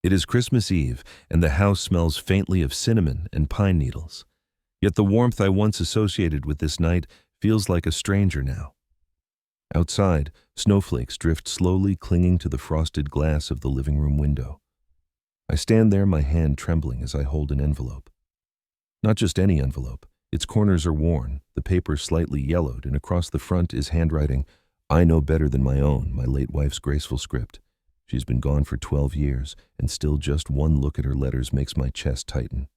It is Christmas Eve, and the house smells faintly of cinnamon and pine needles. Yet the warmth I once associated with this night feels like a stranger now. Outside, snowflakes drift slowly, clinging to the frosted glass of the living room window. I stand there, my hand trembling as I hold an envelope. Not just any envelope. Its corners are worn, the paper slightly yellowed, and across the front is handwriting, "I know better than my own," my late wife's graceful script. She's been gone for 12 years, and still just one look at her letters makes my chest tighten.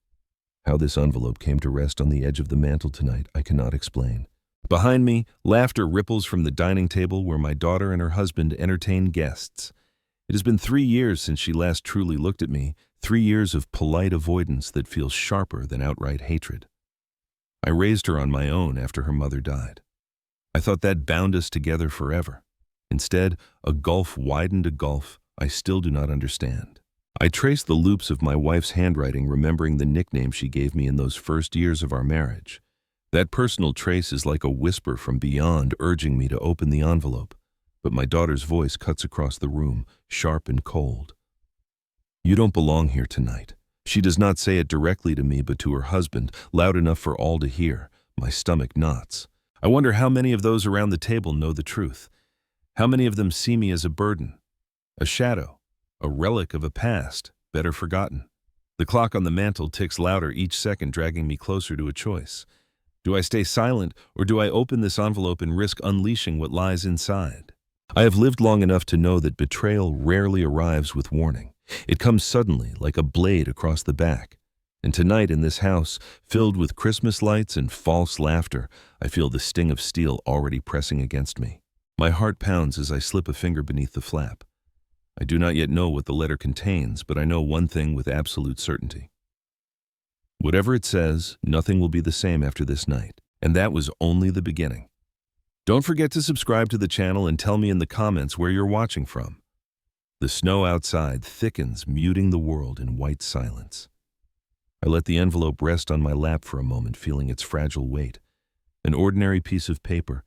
How this envelope came to rest on the edge of the mantel tonight, I cannot explain. Behind me, laughter ripples from the dining table where my daughter and her husband entertain guests. It has been 3 years since she last truly looked at me, 3 years of polite avoidance that feels sharper than outright hatred. I raised her on my own after her mother died. I thought that bound us together forever. Instead, a gulf widened, a gulf I still do not understand. I trace the loops of my wife's handwriting, remembering the nickname she gave me in those first years of our marriage. That personal trace is like a whisper from beyond, urging me to open the envelope. But my daughter's voice cuts across the room, sharp and cold. "You don't belong here tonight." She does not say it directly to me, but to her husband, loud enough for all to hear. My stomach knots. I wonder how many of those around the table know the truth. How many of them see me as a burden, a shadow, a relic of a past, better forgotten? The clock on the mantel ticks louder each second, dragging me closer to a choice. Do I stay silent, or do I open this envelope and risk unleashing what lies inside? I have lived long enough to know that betrayal rarely arrives with warning. It comes suddenly, like a blade across the back. And tonight in this house, filled with Christmas lights and false laughter, I feel the sting of steel already pressing against me. My heart pounds as I slip a finger beneath the flap. I do not yet know what the letter contains, but I know one thing with absolute certainty. Whatever it says, nothing will be the same after this night. And that was only the beginning. Don't forget to subscribe to the channel and tell me in the comments where you're watching from. The snow outside thickens, muting the world in white silence. I let the envelope rest on my lap for a moment, feeling its fragile weight. An ordinary piece of paper,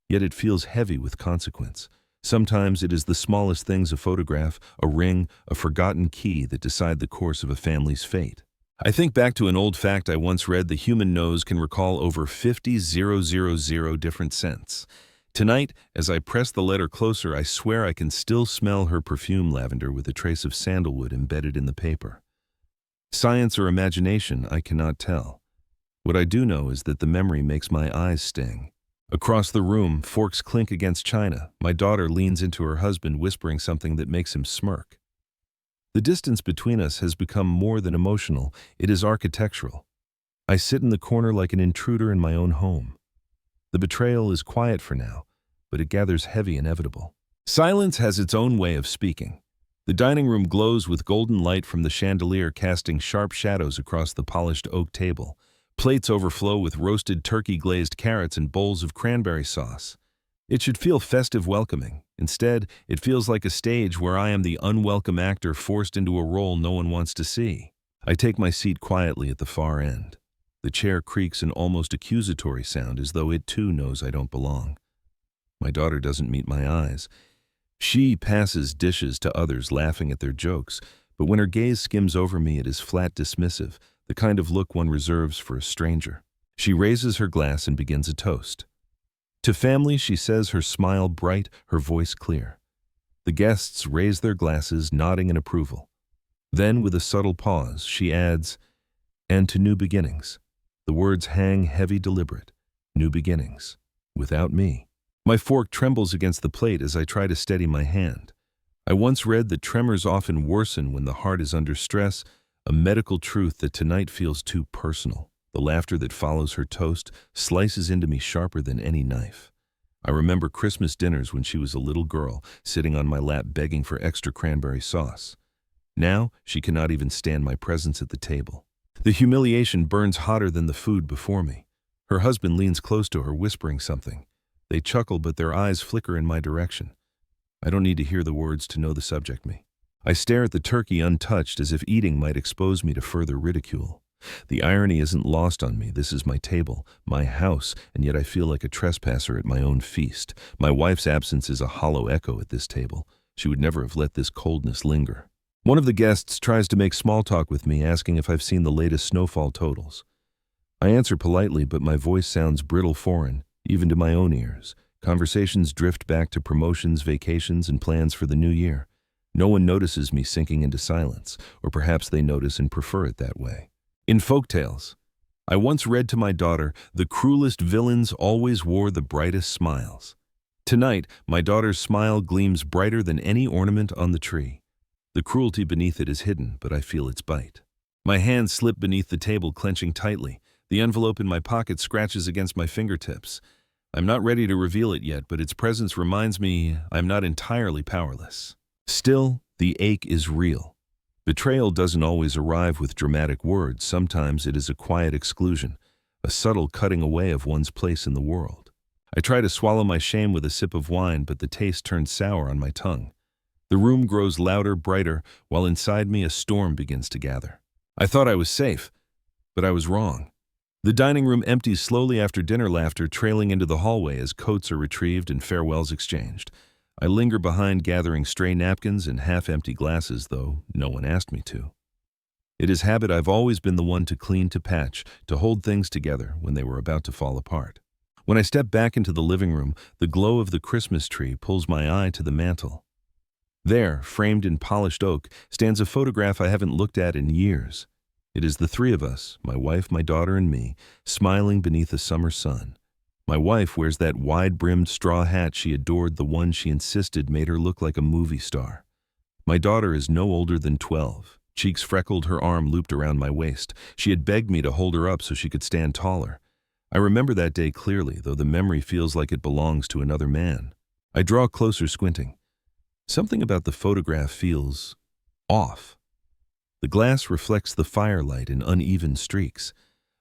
yet it feels heavy with consequence. Sometimes it is the smallest things: a photograph, a ring, a forgotten key that decide the course of a family's fate. I think back to an old fact I once read: the human nose can recall over 50,000 different scents. Tonight, as I press the letter closer, I swear I can still smell her perfume, lavender with a trace of sandalwood embedded in the paper. Science or imagination, I cannot tell. What I do know is that the memory makes my eyes sting. Across the room, forks clink against china. My daughter leans into her husband, whispering something that makes him smirk. The distance between us has become more than emotional, it is architectural. I sit in the corner like an intruder in my own home. The betrayal is quiet for now, but it gathers heavy, inevitable. Silence has its own way of speaking. The dining room glows with golden light from the chandelier, casting sharp shadows across the polished oak table. Plates overflow with roasted turkey, glazed carrots, and bowls of cranberry sauce. It should feel festive, welcoming. Instead, it feels like a stage where I am the unwelcome actor forced into a role no one wants to see. I take my seat quietly at the far end. The chair creaks, an almost accusatory sound, as though it too knows I don't belong. My daughter doesn't meet my eyes. She passes dishes to others, laughing at their jokes, but when her gaze skims over me, it is flat, dismissive, the kind of look one reserves for a stranger. She raises her glass and begins a toast. To family, she says, her smile bright, her voice clear. The guests raise their glasses, nodding in approval. Then, with a subtle pause, she adds, "And to new beginnings." The words hang heavy, deliberate. New beginnings. Without me. My fork trembles against the plate as I try to steady my hand. I once read that tremors often worsen when the heart is under stress, a medical truth that tonight feels too personal. The laughter that follows her toast slices into me sharper than any knife. I remember Christmas dinners when she was a little girl, sitting on my lap begging for extra cranberry sauce. Now, she cannot even stand my presence at the table. The humiliation burns hotter than the food before me. Her husband leans close to her, whispering something. They chuckle, but their eyes flicker in my direction. I don't need to hear the words to know the subject me. I stare at the turkey untouched, as if eating might expose me to further ridicule. The irony isn't lost on me. This is my table, my house, and yet I feel like a trespasser at my own feast. My wife's absence is a hollow echo at this table. She would never have let this coldness linger. One of the guests tries to make small talk with me, asking if I've seen the latest snowfall totals. I answer politely, but my voice sounds brittle foreign, even to my own ears. Conversations drift back to promotions, vacations, and plans for the new year. No one notices me sinking into silence, or perhaps they notice and prefer it that way. In folktales, I once read to my daughter, the cruelest villains always wore the brightest smiles. Tonight, my daughter's smile gleams brighter than any ornament on the tree. The cruelty beneath it is hidden, but I feel its bite. My hands slip beneath the table, clenching tightly. The envelope in my pocket scratches against my fingertips. I'm not ready to reveal it yet, but its presence reminds me I'm not entirely powerless. Still, the ache is real. Betrayal doesn't always arrive with dramatic words. Sometimes it is a quiet exclusion, a subtle cutting away of one's place in the world. I try to swallow my shame with a sip of wine, but the taste turns sour on my tongue. The room grows louder, brighter, while inside me a storm begins to gather. I thought I was safe, but I was wrong. The dining room empties slowly after dinner, laughter trailing into the hallway as coats are retrieved and farewells exchanged. I linger behind, gathering stray napkins and half-empty glasses, though no one asked me to. It is habit. I've always been the one to clean, to patch, to hold things together when they were about to fall apart. When I step back into the living room, the glow of the Christmas tree pulls my eye to the mantel. There, framed in polished oak, stands a photograph I haven't looked at in years. It is the three of us, my wife, my daughter, and me, smiling beneath a summer sun. My wife wears that wide-brimmed straw hat she adored, the one she insisted made her look like a movie star. My daughter is no older than 12, cheeks freckled, her arm looped around my waist. She had begged me to hold her up so she could stand taller. I remember that day clearly, though the memory feels like it belongs to another man. I draw closer, squinting. Something about the photograph feels off. The glass reflects the firelight in uneven streaks.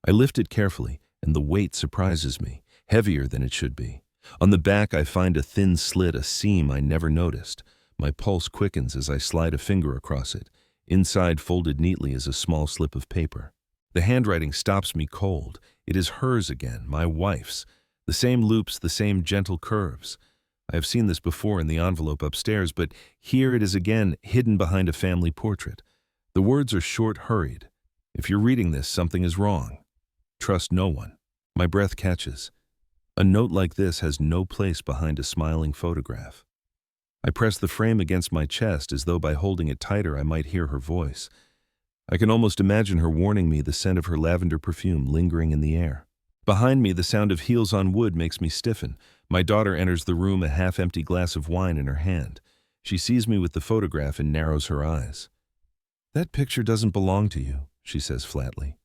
I lift it carefully, and the weight surprises me, heavier than it should be. On the back, I find a thin slit, a seam I never noticed. My pulse quickens as I slide a finger across it. Inside, folded neatly, is a small slip of paper. The handwriting stops me cold. It is hers again, my wife's. The same loops, the same gentle curves. I have seen this before in the envelope upstairs, but here it is again, hidden behind a family portrait. The words are short, hurried. If you're reading this, something is wrong. Trust no one. My breath catches. A note like this has no place behind a smiling photograph. I press the frame against my chest as though by holding it tighter I might hear her voice. I can almost imagine her warning me, the scent of her lavender perfume lingering in the air. Behind me, the sound of heels on wood makes me stiffen. My daughter enters the room, a half-empty glass of wine in her hand. She sees me with the photograph and narrows her eyes. "That picture doesn't belong to you," she says flatly.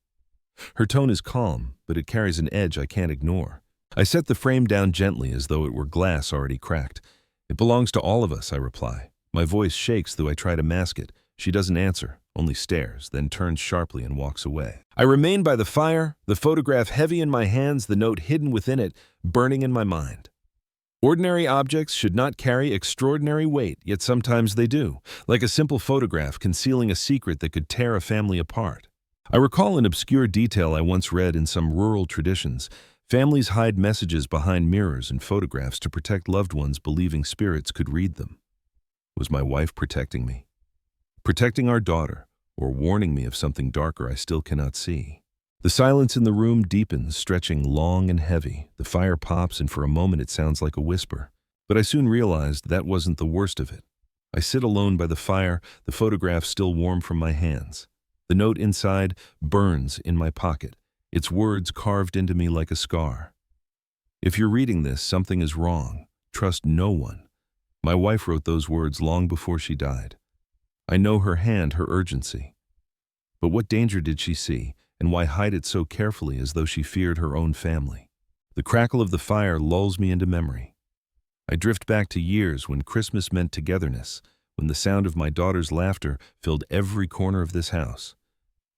Her tone is calm, but it carries an edge I can't ignore. I set the frame down gently as though it were glass already cracked. "It belongs to all of us," I reply. My voice shakes, though I try to mask it. She doesn't answer, only stares, then turns sharply and walks away. I remain by the fire, the photograph heavy in my hands, the note hidden within it, burning in my mind. Ordinary objects should not carry extraordinary weight, yet sometimes they do, like a simple photograph concealing a secret that could tear a family apart. I recall an obscure detail I once read in some rural traditions. Families hide messages behind mirrors and photographs to protect loved ones, believing spirits could read them. Was my wife protecting me? Protecting our daughter, or warning me of something darker I still cannot see? The silence in the room deepens, stretching long and heavy. The fire pops, and for a moment it sounds like a whisper. But I soon realized that wasn't the worst of it. I sit alone by the fire, the photograph still warm from my hands. The note inside burns in my pocket, its words carved into me like a scar. "If you're reading this, something is wrong. Trust no one." My wife wrote those words long before she died. I know her hand, her urgency. But what danger did she see, and why hide it so carefully, as though she feared her own family? The crackle of the fire lulls me into memory. I drift back to years when Christmas meant togetherness, when the sound of my daughter's laughter filled every corner of this house.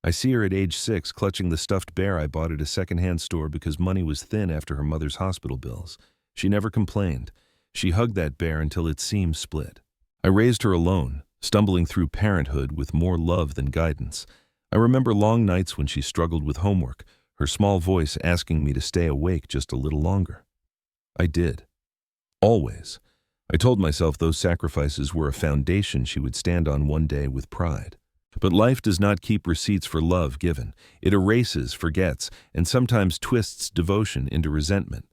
I see her at age 6 clutching the stuffed bear I bought at a secondhand store because money was thin after her mother's hospital bills. She never complained. She hugged that bear until its seams split. I raised her alone, stumbling through parenthood with more love than guidance. I remember long nights when she struggled with homework, her small voice asking me to stay awake just a little longer. I did. Always. I told myself those sacrifices were a foundation she would stand on one day with pride. But life does not keep receipts for love given. It erases, forgets, and sometimes twists devotion into resentment.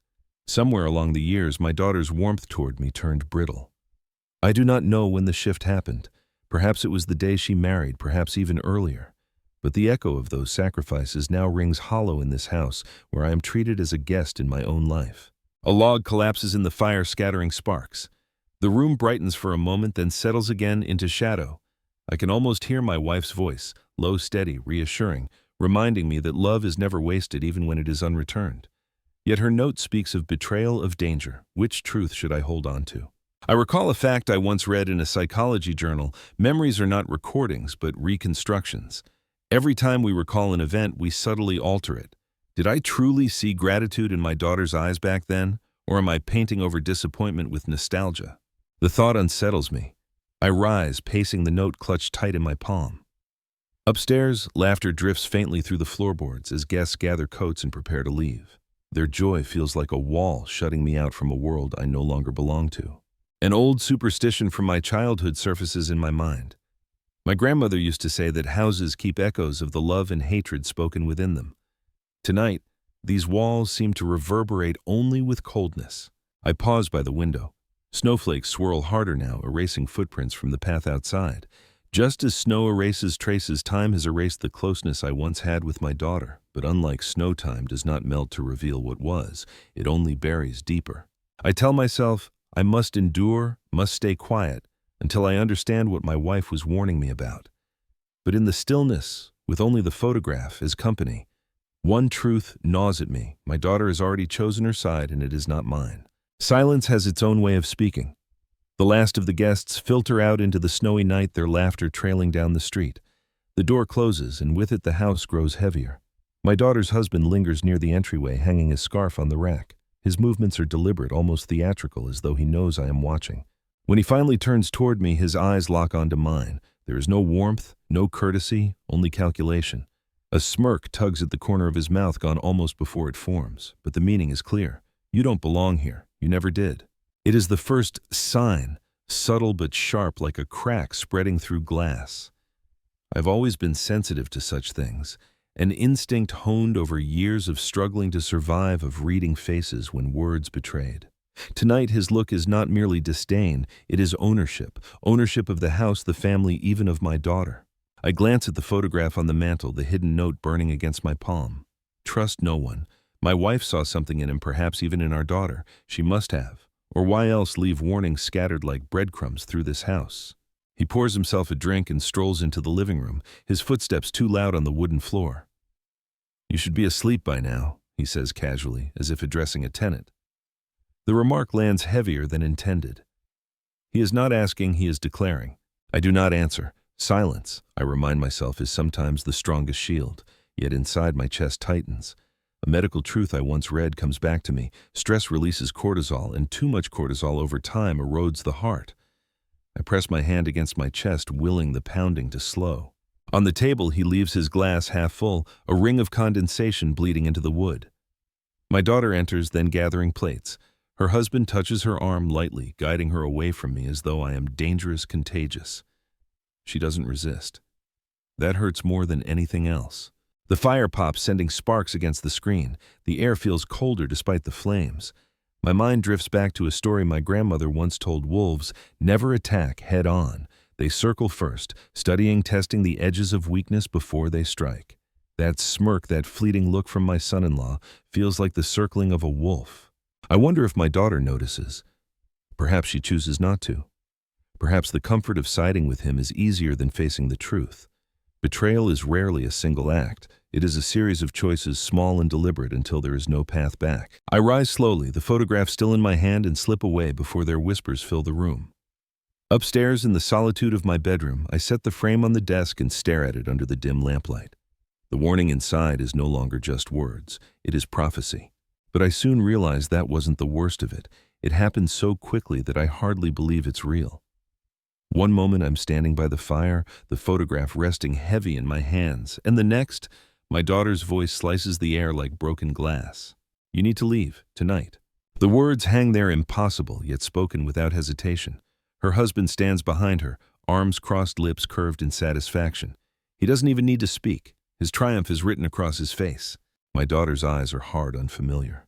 Somewhere along the years, my daughter's warmth toward me turned brittle. I do not know when the shift happened. Perhaps it was the day she married, perhaps even earlier. But the echo of those sacrifices now rings hollow in this house, where I am treated as a guest in my own life. A log collapses in the fire, scattering sparks. The room brightens for a moment, then settles again into shadow. I can almost hear my wife's voice, low, steady, reassuring, reminding me that love is never wasted even when it is unreturned. Yet her note speaks of betrayal, of danger. Which truth should I hold on to? I recall a fact I once read in a psychology journal: memories are not recordings, but reconstructions. Every time we recall an event, we subtly alter it. Did I truly see gratitude in my daughter's eyes back then, or am I painting over disappointment with nostalgia? The thought unsettles me. I rise, pacing, the note clutched tight in my palm. Upstairs, laughter drifts faintly through the floorboards as guests gather coats and prepare to leave. Their joy feels like a wall shutting me out from a world I no longer belong to. An old superstition from my childhood surfaces in my mind. My grandmother used to say that houses keep echoes of the love and hatred spoken within them. Tonight, these walls seem to reverberate only with coldness. I pause by the window. Snowflakes swirl harder now, erasing footprints from the path outside. Just as snow erases traces, time has erased the closeness I once had with my daughter. But unlike snow, time does not melt to reveal what was. It only buries deeper. I tell myself I must endure, must stay quiet, until I understand what my wife was warning me about. But in the stillness, with only the photograph as company, one truth gnaws at me. My daughter has already chosen her side, and it is not mine. Silence has its own way of speaking. The last of the guests filter out into the snowy night, their laughter trailing down the street. The door closes, and with it the house grows heavier. My daughter's husband lingers near the entryway, hanging his scarf on the rack. His movements are deliberate, almost theatrical, as though he knows I am watching. When he finally turns toward me, his eyes lock onto mine. There is no warmth, no courtesy, only calculation. A smirk tugs at the corner of his mouth, gone almost before it forms. But the meaning is clear. You don't belong here. You never did. It is the first sign, subtle but sharp, like a crack spreading through glass. I've always been sensitive to such things, an instinct honed over years of struggling to survive, of reading faces when words betrayed. Tonight his look is not merely disdain, it is ownership. Ownership of the house, the family, even of my daughter. I glance at the photograph on the mantel, the hidden note burning against my palm. Trust no one. My wife saw something in him, perhaps even in our daughter. She must have. Or why else leave warnings scattered like breadcrumbs through this house? He pours himself a drink and strolls into the living room, his footsteps too loud on the wooden floor. You should be asleep by now, he says casually, as if addressing a tenant. The remark lands heavier than intended. He is not asking, he is declaring. I do not answer. Silence, I remind myself, is sometimes the strongest shield, yet inside my chest tightens. A medical truth I once read comes back to me. Stress releases cortisol, and too much cortisol over time erodes the heart. I press my hand against my chest, willing the pounding to slow. On the table, he leaves his glass half full, a ring of condensation bleeding into the wood. My daughter enters, then gathering plates. Her husband touches her arm lightly, guiding her away from me as though I am dangerous, contagious. She doesn't resist. That hurts more than anything else. The fire pops, sending sparks against the screen. The air feels colder despite the flames. My mind drifts back to a story my grandmother once told: wolves never attack head on. They circle first, studying, testing the edges of weakness before they strike. That smirk, that fleeting look from my son-in-law, feels like the circling of a wolf. I wonder if my daughter notices. Perhaps she chooses not to. Perhaps the comfort of siding with him is easier than facing the truth. Betrayal is rarely a single act. It is a series of choices, small and deliberate, until there is no path back. I rise slowly, the photograph still in my hand, and slip away before their whispers fill the room. Upstairs, in the solitude of my bedroom, I set the frame on the desk and stare at it under the dim lamplight. The warning inside is no longer just words. It is prophecy. But I soon realize that wasn't the worst of it. It happened so quickly that I hardly believe it's real. One moment I'm standing by the fire, the photograph resting heavy in my hands, and the next, my daughter's voice slices the air like broken glass. You need to leave, tonight. The words hang there impossible, yet spoken without hesitation. Her husband stands behind her, arms crossed, lips curved in satisfaction. He doesn't even need to speak. His triumph is written across his face. My daughter's eyes are hard, unfamiliar.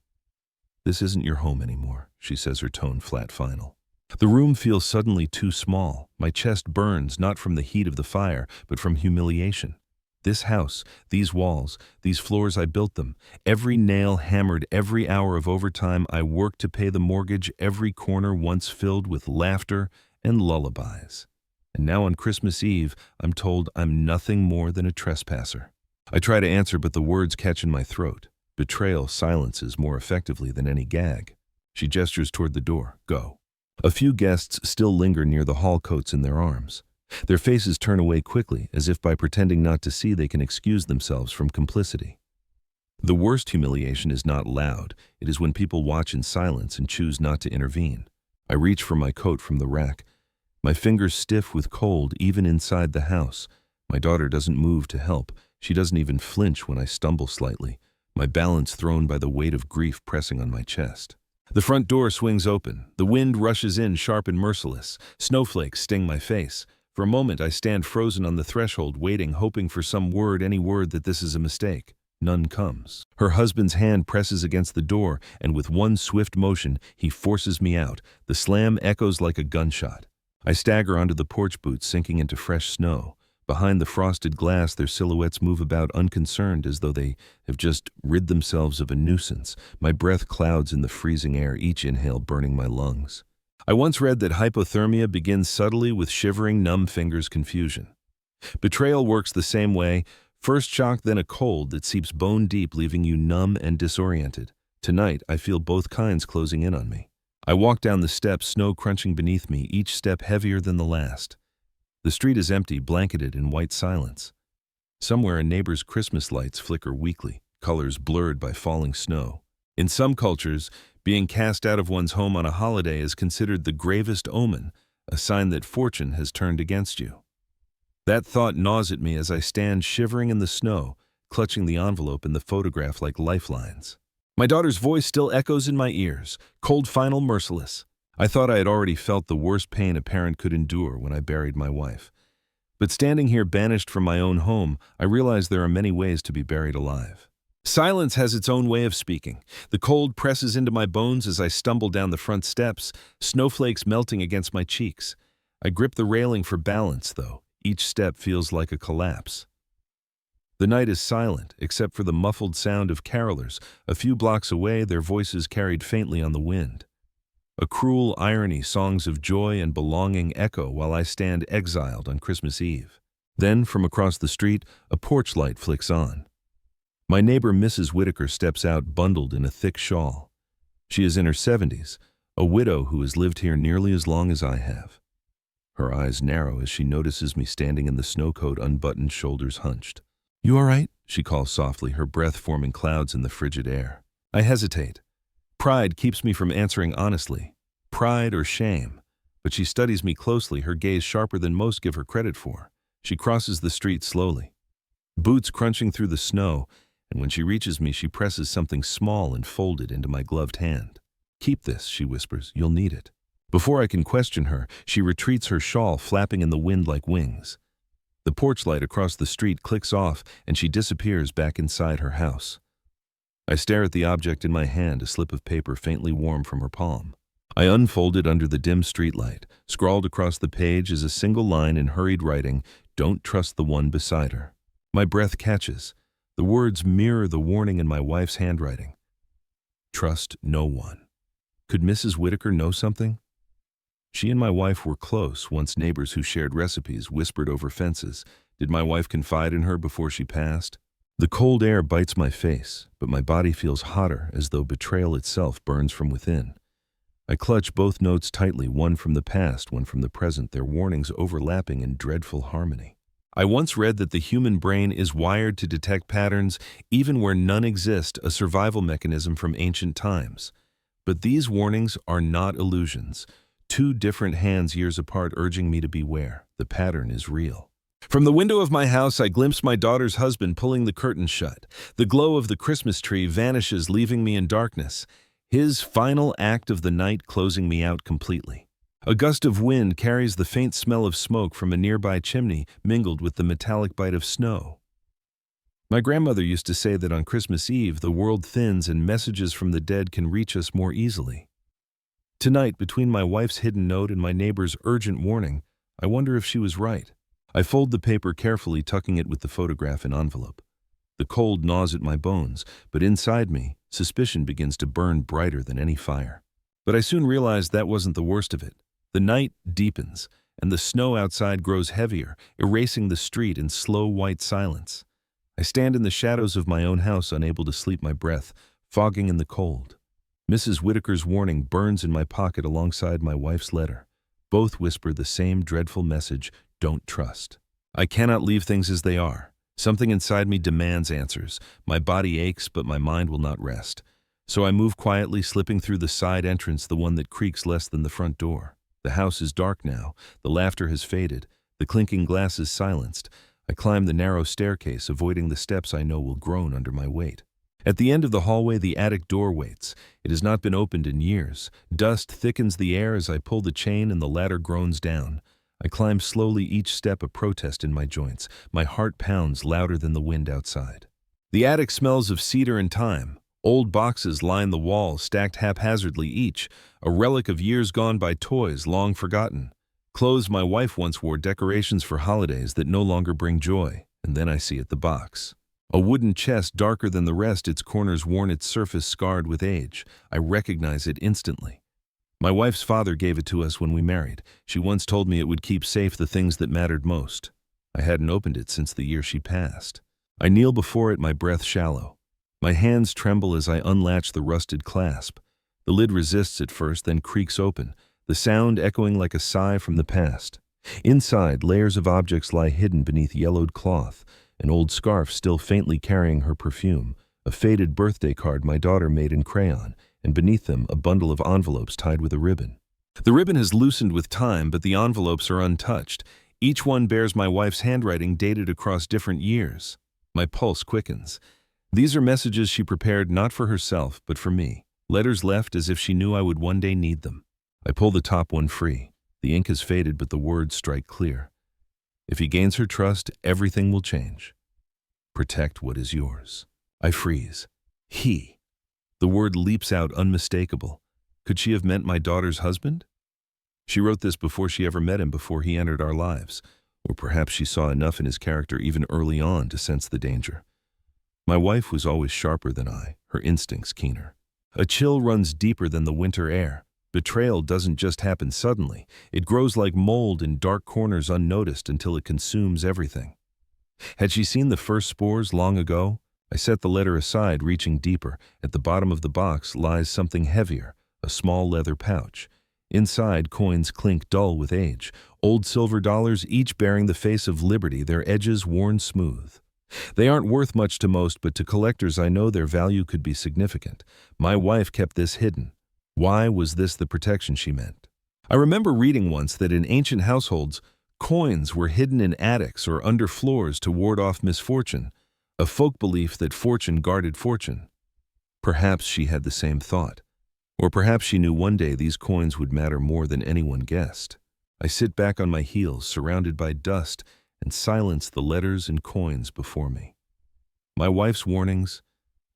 "This isn't your home anymore," she says, her tone flat final. The room feels suddenly too small. My chest burns, not from the heat of the fire, but from humiliation. This house, these walls, these floors, I built them. Every nail hammered, every hour of overtime I worked to pay the mortgage, every corner once filled with laughter and lullabies. And now on Christmas Eve, I'm told I'm nothing more than a trespasser. I try to answer, but the words catch in my throat. Betrayal silences more effectively than any gag. She gestures toward the door. Go. A few guests still linger near the hall, coats in their arms. Their faces turn away quickly, as if by pretending not to see they can excuse themselves from complicity. The worst humiliation is not loud. It is when people watch in silence and choose not to intervene. I reach for my coat from the rack, my fingers stiff with cold even inside the house. My daughter doesn't move to help. She doesn't even flinch when I stumble slightly, my balance thrown by the weight of grief pressing on my chest. The front door swings open. The wind rushes in, sharp and merciless. Snowflakes sting my face. For a moment, I stand frozen on the threshold, waiting, hoping for some word, any word that this is a mistake. None comes. Her husband's hand presses against the door, and with one swift motion, he forces me out. The slam echoes like a gunshot. I stagger onto the porch boots, sinking into fresh snow. Behind the frosted glass, their silhouettes move about unconcerned, as though they have just rid themselves of a nuisance. My breath clouds in the freezing air, each inhale burning my lungs. I once read that hypothermia begins subtly with shivering, numb fingers, confusion. Betrayal works the same way. First shock, then a cold that seeps bone deep, leaving you numb and disoriented. Tonight, I feel both kinds closing in on me. I walk down the steps, snow crunching beneath me, each step heavier than the last. The street is empty, blanketed in white silence. Somewhere a neighbor's Christmas lights flicker weakly, colors blurred by falling snow. In some cultures, being cast out of one's home on a holiday is considered the gravest omen, a sign that fortune has turned against you. That thought gnaws at me as I stand shivering in the snow, clutching the envelope and the photograph like lifelines. My daughter's voice still echoes in my ears, cold, final, merciless. I thought I had already felt the worst pain a parent could endure when I buried my wife. But standing here banished from my own home, I realize there are many ways to be buried alive. Silence has its own way of speaking. The cold presses into my bones as I stumble down the front steps, snowflakes melting against my cheeks. I grip the railing for balance, though. Each step feels like a collapse. The night is silent, except for the muffled sound of carolers. A few blocks away, their voices carried faintly on the wind. A cruel irony, songs of joy and belonging echo while I stand exiled on Christmas Eve. Then, from across the street, a porch light flicks on. My neighbor Mrs. Whitaker steps out, bundled in a thick shawl. She is in her 70s, a widow who has lived here nearly as long as I have. Her eyes narrow as she notices me standing in the snowcoat, unbuttoned, shoulders hunched. "You all right?" she calls softly, her breath forming clouds in the frigid air. I hesitate. Pride keeps me from answering honestly. Pride or shame. But she studies me closely, her gaze sharper than most give her credit for. She crosses the street slowly, boots crunching through the snow, and when she reaches me, she presses something small and folded into my gloved hand. "Keep this," she whispers. "You'll need it." Before I can question her, she retreats, her shawl flapping in the wind like wings. The porch light across the street clicks off, and she disappears back inside her house. I stare at the object in my hand, a slip of paper faintly warm from her palm. I unfold it under the dim streetlight. Scrawled across the page is a single line in hurried writing, "Don't trust the one beside her." My breath catches. The words mirror the warning in my wife's handwriting. Trust no one. Could Mrs. Whitaker know something? She and my wife were close, once neighbors who shared recipes, whispered over fences. Did my wife confide in her before she passed? The cold air bites my face, but my body feels hotter, as though betrayal itself burns from within. I clutch both notes tightly, one from the past, one from the present, their warnings overlapping in dreadful harmony. I once read that the human brain is wired to detect patterns even where none exist, a survival mechanism from ancient times. But these warnings are not illusions. Two different hands years apart urging me to beware. The pattern is real. From the window of my house, I glimpse my daughter's husband pulling the curtains shut. The glow of the Christmas tree vanishes, leaving me in darkness. His final act of the night closing me out completely. A gust of wind carries the faint smell of smoke from a nearby chimney mingled with the metallic bite of snow. My grandmother used to say that on Christmas Eve the world thins and messages from the dead can reach us more easily. Tonight, between my wife's hidden note and my neighbor's urgent warning, I wonder if she was right. I fold the paper carefully, tucking it with the photograph in envelope. The cold gnaws at my bones, but inside me, suspicion begins to burn brighter than any fire. But I soon realized that wasn't the worst of it. The night deepens, and the snow outside grows heavier, erasing the street in slow white silence. I stand in the shadows of my own house, unable to sleep, my breath fogging in the cold. Mrs. Whitaker's warning burns in my pocket alongside my wife's letter. Both whisper the same dreadful message: don't trust. I cannot leave things as they are. Something inside me demands answers. My body aches, but my mind will not rest. So I move quietly, slipping through the side entrance, the one that creaks less than the front door. The house is dark now. The laughter has faded. The clinking glass is silenced. I climb the narrow staircase, avoiding the steps I know will groan under my weight. At the end of the hallway, the attic door waits. It has not been opened in years. Dust thickens the air as I pull the chain and the ladder groans down. I climb slowly, each step a protest in my joints. My heart pounds louder than the wind outside. The attic smells of cedar and thyme. Old boxes line the walls, stacked haphazardly each, a relic of years gone by, toys long forgotten. Clothes my wife once wore, decorations for holidays that no longer bring joy. And then I see it, the box. A wooden chest, darker than the rest, its corners worn, its surface scarred with age. I recognize it instantly. My wife's father gave it to us when we married. She once told me it would keep safe the things that mattered most. I hadn't opened it since the year she passed. I kneel before it, my breath shallow. My hands tremble as I unlatch the rusted clasp. The lid resists at first, then creaks open, the sound echoing like a sigh from the past. Inside, layers of objects lie hidden beneath yellowed cloth, an old scarf still faintly carrying her perfume, a faded birthday card my daughter made in crayon, and beneath them a bundle of envelopes tied with a ribbon. The ribbon has loosened with time, but the envelopes are untouched. Each one bears my wife's handwriting, dated across different years. My pulse quickens. These are messages she prepared not for herself, but for me. Letters left as if she knew I would one day need them. I pull the top one free. The ink has faded, but the words strike clear. If he gains her trust, everything will change. Protect what is yours. I freeze. He. The word leaps out, unmistakable. Could she have meant my daughter's husband? She wrote this before she ever met him, before he entered our lives. Or perhaps she saw enough in his character even early on to sense the danger. My wife was always sharper than I, her instincts keener. A chill runs deeper than the winter air. Betrayal doesn't just happen suddenly. It grows like mold in dark corners, unnoticed, until it consumes everything. Had she seen the first spores long ago? I set the letter aside, reaching deeper. At the bottom of the box lies something heavier, a small leather pouch. Inside, coins clink dull with age. Old silver dollars, each bearing the face of liberty, their edges worn smooth. They aren't worth much to most, but to collectors I know their value could be significant. My wife kept this hidden. Why was this the protection she meant? I remember reading once that in ancient households, coins were hidden in attics or under floors to ward off misfortune, a folk belief that fortune guarded fortune. Perhaps she had the same thought. Or perhaps she knew one day these coins would matter more than anyone guessed. I sit back on my heels, surrounded by dust, and silence the letters and coins before me. My wife's warnings,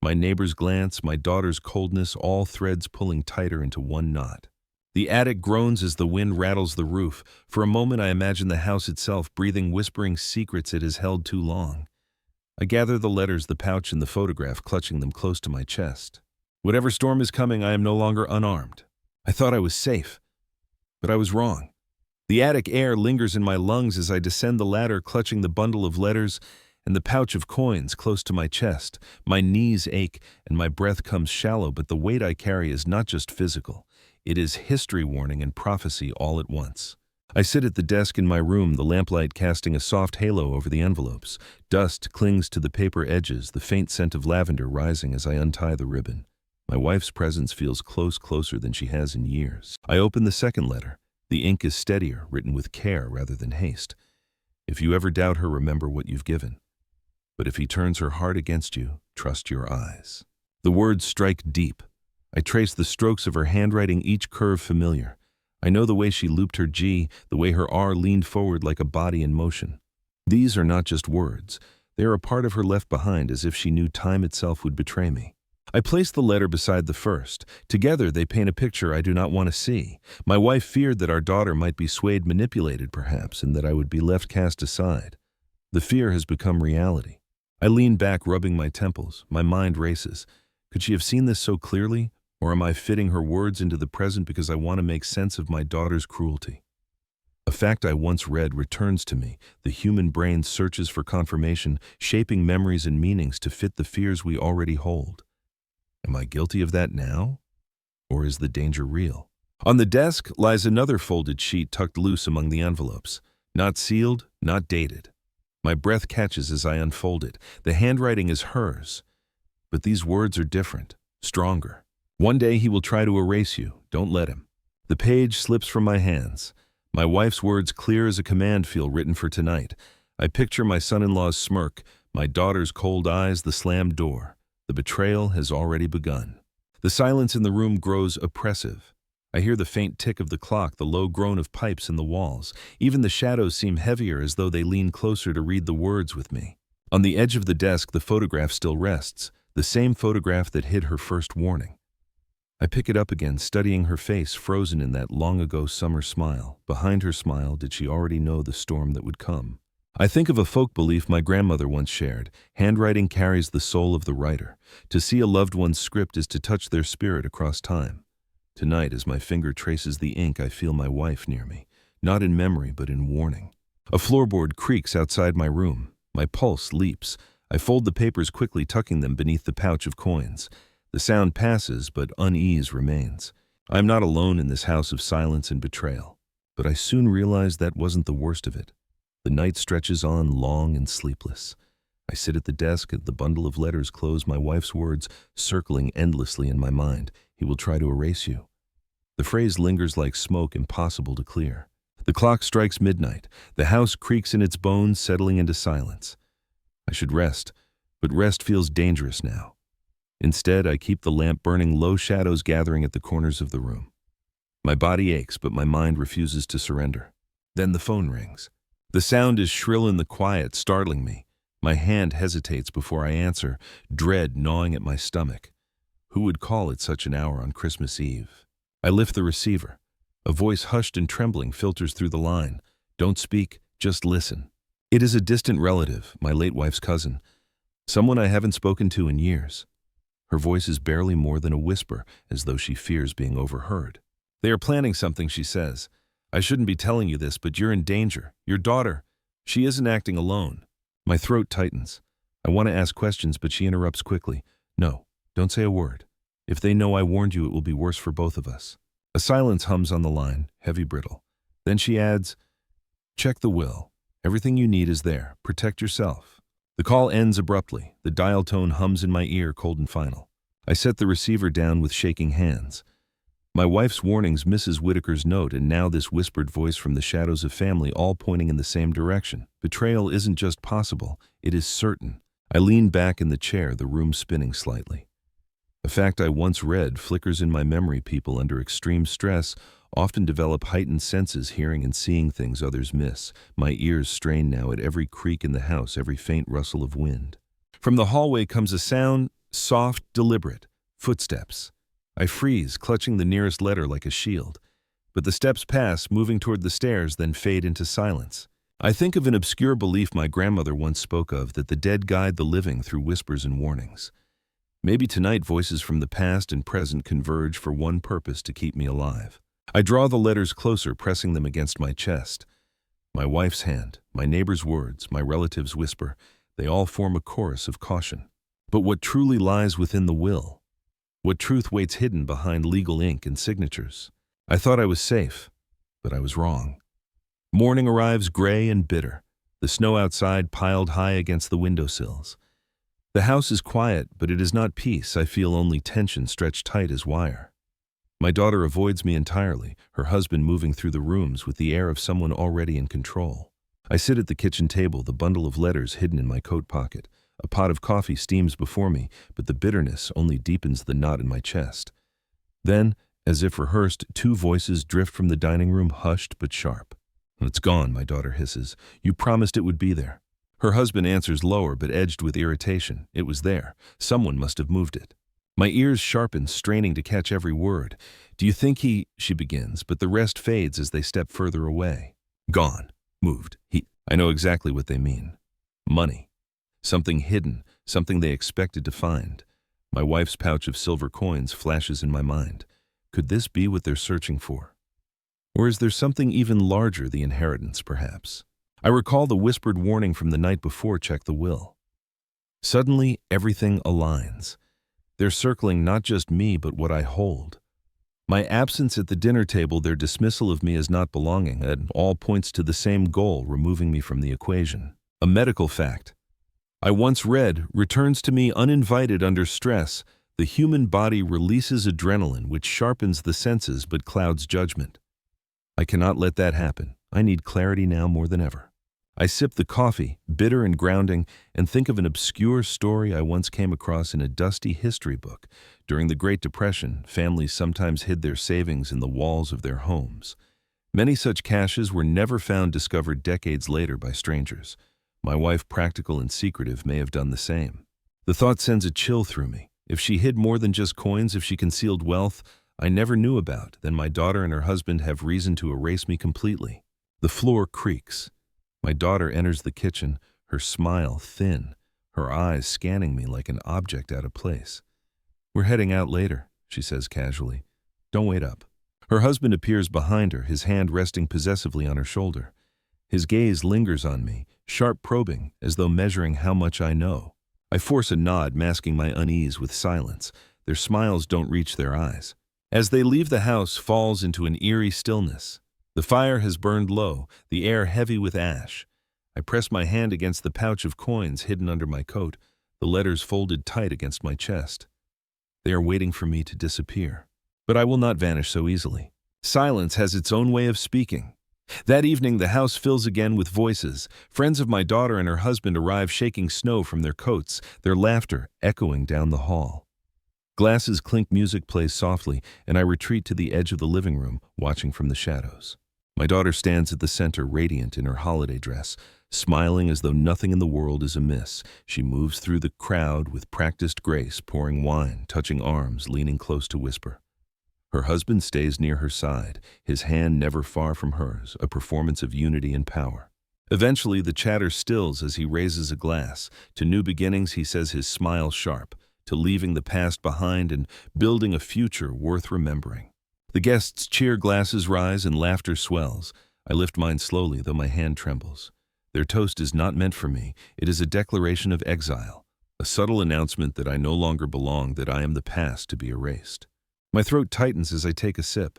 my neighbor's glance, my daughter's coldness, all threads pulling tighter into one knot. The attic groans as the wind rattles the roof. For a moment I imagine the house itself breathing, whispering secrets it has held too long. I gather the letters, the pouch, and the photograph, clutching them close to my chest. Whatever storm is coming, I am no longer unarmed. I thought I was safe, but I was wrong. The attic air lingers in my lungs as I descend the ladder, clutching the bundle of letters and the pouch of coins close to my chest. My knees ache and my breath comes shallow, but the weight I carry is not just physical. It is history, warning, and prophecy all at once. I sit at the desk in my room, the lamplight casting a soft halo over the envelopes. Dust clings to the paper edges, the faint scent of lavender rising as I untie the ribbon. My wife's presence feels closer than she has in years. I open the second letter. The ink is steadier, written with care rather than haste. If you ever doubt her, remember what you've given. But if he turns her heart against you, trust your eyes. The words strike deep. I trace the strokes of her handwriting, each curve familiar. I know the way she looped her G, the way her R leaned forward like a body in motion. These are not just words. They are a part of her left behind, as if she knew time itself would betray me. I place the letter beside the first. Together they paint a picture I do not want to see. My wife feared that our daughter might be swayed, manipulated perhaps, and that I would be left cast aside. The fear has become reality. I lean back, rubbing my temples. My mind races. Could she have seen this so clearly? Or am I fitting her words into the present because I want to make sense of my daughter's cruelty? A fact I once read returns to me. The human brain searches for confirmation, shaping memories and meanings to fit the fears we already hold. Am I guilty of that now? Or is the danger real? On the desk lies another folded sheet tucked loose among the envelopes. Not sealed, not dated. My breath catches as I unfold it. The handwriting is hers. But these words are different, stronger. One day he will try to erase you. Don't let him. The page slips from my hands. My wife's words, clear as a command, feel written for tonight. I picture my son-in-law's smirk, my daughter's cold eyes, the slammed door. The betrayal has already begun. The silence in the room grows oppressive. I hear the faint tick of the clock, the low groan of pipes in the walls. Even the shadows seem heavier, as though they lean closer to read the words with me. On the edge of the desk, the photograph still rests, the same photograph that hid her first warning. I pick it up again, studying her face, frozen in that long-ago summer smile. Behind her smile, did she already know the storm that would come? I think of a folk belief my grandmother once shared. Handwriting carries the soul of the writer. To see a loved one's script is to touch their spirit across time. Tonight, as my finger traces the ink, I feel my wife near me, not in memory but in warning. A floorboard creaks outside my room. My pulse leaps. I fold the papers quickly, tucking them beneath the pouch of coins. The sound passes, but unease remains. I am not alone in this house of silence and betrayal. But I soon realize that wasn't the worst of it. The night stretches on, long and sleepless. I sit at the desk, and the bundle of letters close, my wife's words circling endlessly in my mind. He will try to erase you. The phrase lingers like smoke, impossible to clear. The clock strikes midnight. The house creaks in its bones, settling into silence. I should rest, but rest feels dangerous now. Instead, I keep the lamp burning, low shadows gathering at the corners of the room. My body aches, but my mind refuses to surrender. Then the phone rings. The sound is shrill in the quiet, startling me. My hand hesitates before I answer, dread gnawing at my stomach. Who would call at such an hour on Christmas Eve? I lift the receiver. A voice hushed and trembling filters through the line. Don't speak, just listen. It is a distant relative, my late wife's cousin, someone I haven't spoken to in years. Her voice is barely more than a whisper, as though she fears being overheard. They are planning something, she says. I shouldn't be telling you this, but you're in danger. Your daughter, she isn't acting alone. My throat tightens. I want to ask questions, but she interrupts quickly. No, don't say a word. If they know I warned you, it will be worse for both of us. A silence hums on the line, heavy, brittle. Then she adds, check the will. Everything you need is there. Protect yourself. The call ends abruptly. The dial tone hums in my ear, cold and final. I set the receiver down with shaking hands. My wife's warnings, Mrs. Whitaker's note, and now this whispered voice from the shadows of family, all pointing in the same direction. Betrayal isn't just possible, it is certain. I lean back in the chair, the room spinning slightly. A fact I once read flickers in my memory. People under extreme stress often develop heightened senses, hearing and seeing things others miss. My ears strain now at every creak in the house, every faint rustle of wind. From the hallway comes a sound, soft, deliberate. Footsteps. I freeze, clutching the nearest letter like a shield. But the steps pass, moving toward the stairs, then fade into silence. I think of an obscure belief my grandmother once spoke of, that the dead guide the living through whispers and warnings. Maybe tonight voices from the past and present converge for one purpose: to keep me alive. I draw the letters closer, pressing them against my chest. My wife's hand, my neighbor's words, my relative's whisper, they all form a chorus of caution. But what truly lies within the will? What truth waits hidden behind legal ink and signatures? I thought I was safe, but I was wrong. Morning arrives, gray and bitter, the snow outside piled high against the windowsills. The house is quiet, but it is not peace. I feel only tension stretched tight as wire. My daughter avoids me entirely, her husband moving through the rooms with the air of someone already in control. I sit at the kitchen table, the bundle of letters hidden in my coat pocket. A pot of coffee steams before me, but the bitterness only deepens the knot in my chest. Then, as if rehearsed, two voices drift from the dining room, hushed but sharp. "It's gone," my daughter hisses. "You promised it would be there." Her husband answers lower but edged with irritation. "It was there. Someone must have moved it." My ears sharpen, straining to catch every word. "Do you think he—" she begins, but the rest fades as they step further away. "Gone. Moved. He—" I know exactly what they mean. Money. Something hidden, something they expected to find. My wife's pouch of silver coins flashes in my mind. Could this be what they're searching for? Or is there something even larger, the inheritance, perhaps? I recall the whispered warning from the night before, "Check the will." Suddenly, everything aligns. They're circling not just me, but what I hold. My absence at the dinner table, their dismissal of me as not belonging, and all points to the same goal, removing me from the equation. A medical fact I once read returns to me uninvited under stress. The human body releases adrenaline, which sharpens the senses but clouds judgment. I cannot let that happen. I need clarity now more than ever. I sip the coffee, bitter and grounding, and think of an obscure story I once came across in a dusty history book. During the Great Depression, families sometimes hid their savings in the walls of their homes. Many such caches were never found, discovered decades later by strangers. My wife, practical and secretive, may have done the same. The thought sends a chill through me. If she hid more than just coins, if she concealed wealth I never knew about, then my daughter and her husband have reason to erase me completely. The floor creaks. My daughter enters the kitchen, her smile thin, her eyes scanning me like an object out of place. "We're heading out later," she says casually. "Don't wait up." Her husband appears behind her, his hand resting possessively on her shoulder. His gaze lingers on me, sharp, probing, as though measuring how much I know. I force a nod, masking my unease with silence. Their smiles don't reach their eyes. As they leave, the house falls into an eerie stillness. The fire has burned low, the air heavy with ash. I press my hand against the pouch of coins hidden under my coat, the letters folded tight against my chest. They are waiting for me to disappear. But I will not vanish so easily. Silence has its own way of speaking. That evening, the house fills again with voices. Friends of my daughter and her husband arrive, shaking snow from their coats, their laughter echoing down the hall. Glasses clink, music plays softly, and I retreat to the edge of the living room, watching from the shadows. My daughter stands at the center, radiant in her holiday dress, smiling as though nothing in the world is amiss. She moves through the crowd with practiced grace, pouring wine, touching arms, leaning close to whisper. Her husband stays near her side, his hand never far from hers, a performance of unity and power. Eventually, the chatter stills as he raises a glass. To new beginnings, he says, his smile sharp, to leaving the past behind and building a future worth remembering. The guests cheer, glasses rise, and laughter swells. I lift mine slowly, though my hand trembles. Their toast is not meant for me. It is a declaration of exile, a subtle announcement that I no longer belong, that I am the past to be erased. My throat tightens as I take a sip.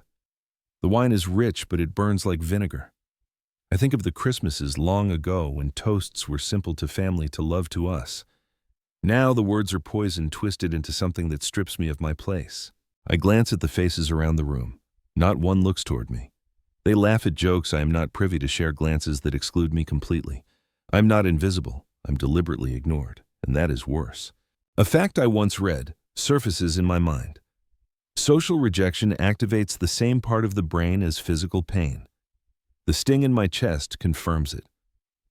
The wine is rich, but it burns like vinegar. I think of the Christmases long ago when toasts were simple to family, to love, to us. Now the words are poison, twisted into something that strips me of my place. I glance at the faces around the room. Not one looks toward me. They laugh at jokes I am not privy to, share glances that exclude me completely. I'm not invisible. I'm deliberately ignored, and that is worse. A fact I once read surfaces in my mind. Social rejection activates the same part of the brain as physical pain. The sting in my chest confirms it.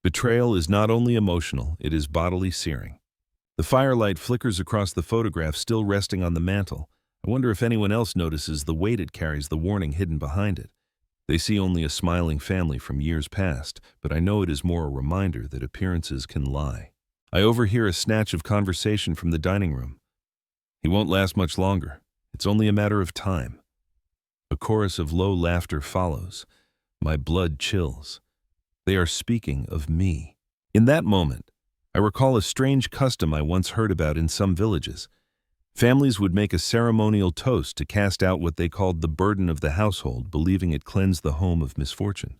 Betrayal is not only emotional, it is bodily searing. The firelight flickers across the photograph still resting on the mantel. I wonder if anyone else notices the weight it carries, the warning hidden behind it. They see only a smiling family from years past, but I know it is more a reminder that appearances can lie. I overhear a snatch of conversation from the dining room. "He won't last much longer. It's only a matter of time." A chorus of low laughter follows. My blood chills. They are speaking of me. In that moment, I recall a strange custom I once heard about in some villages. Families would make a ceremonial toast to cast out what they called the burden of the household, believing it cleansed the home of misfortune.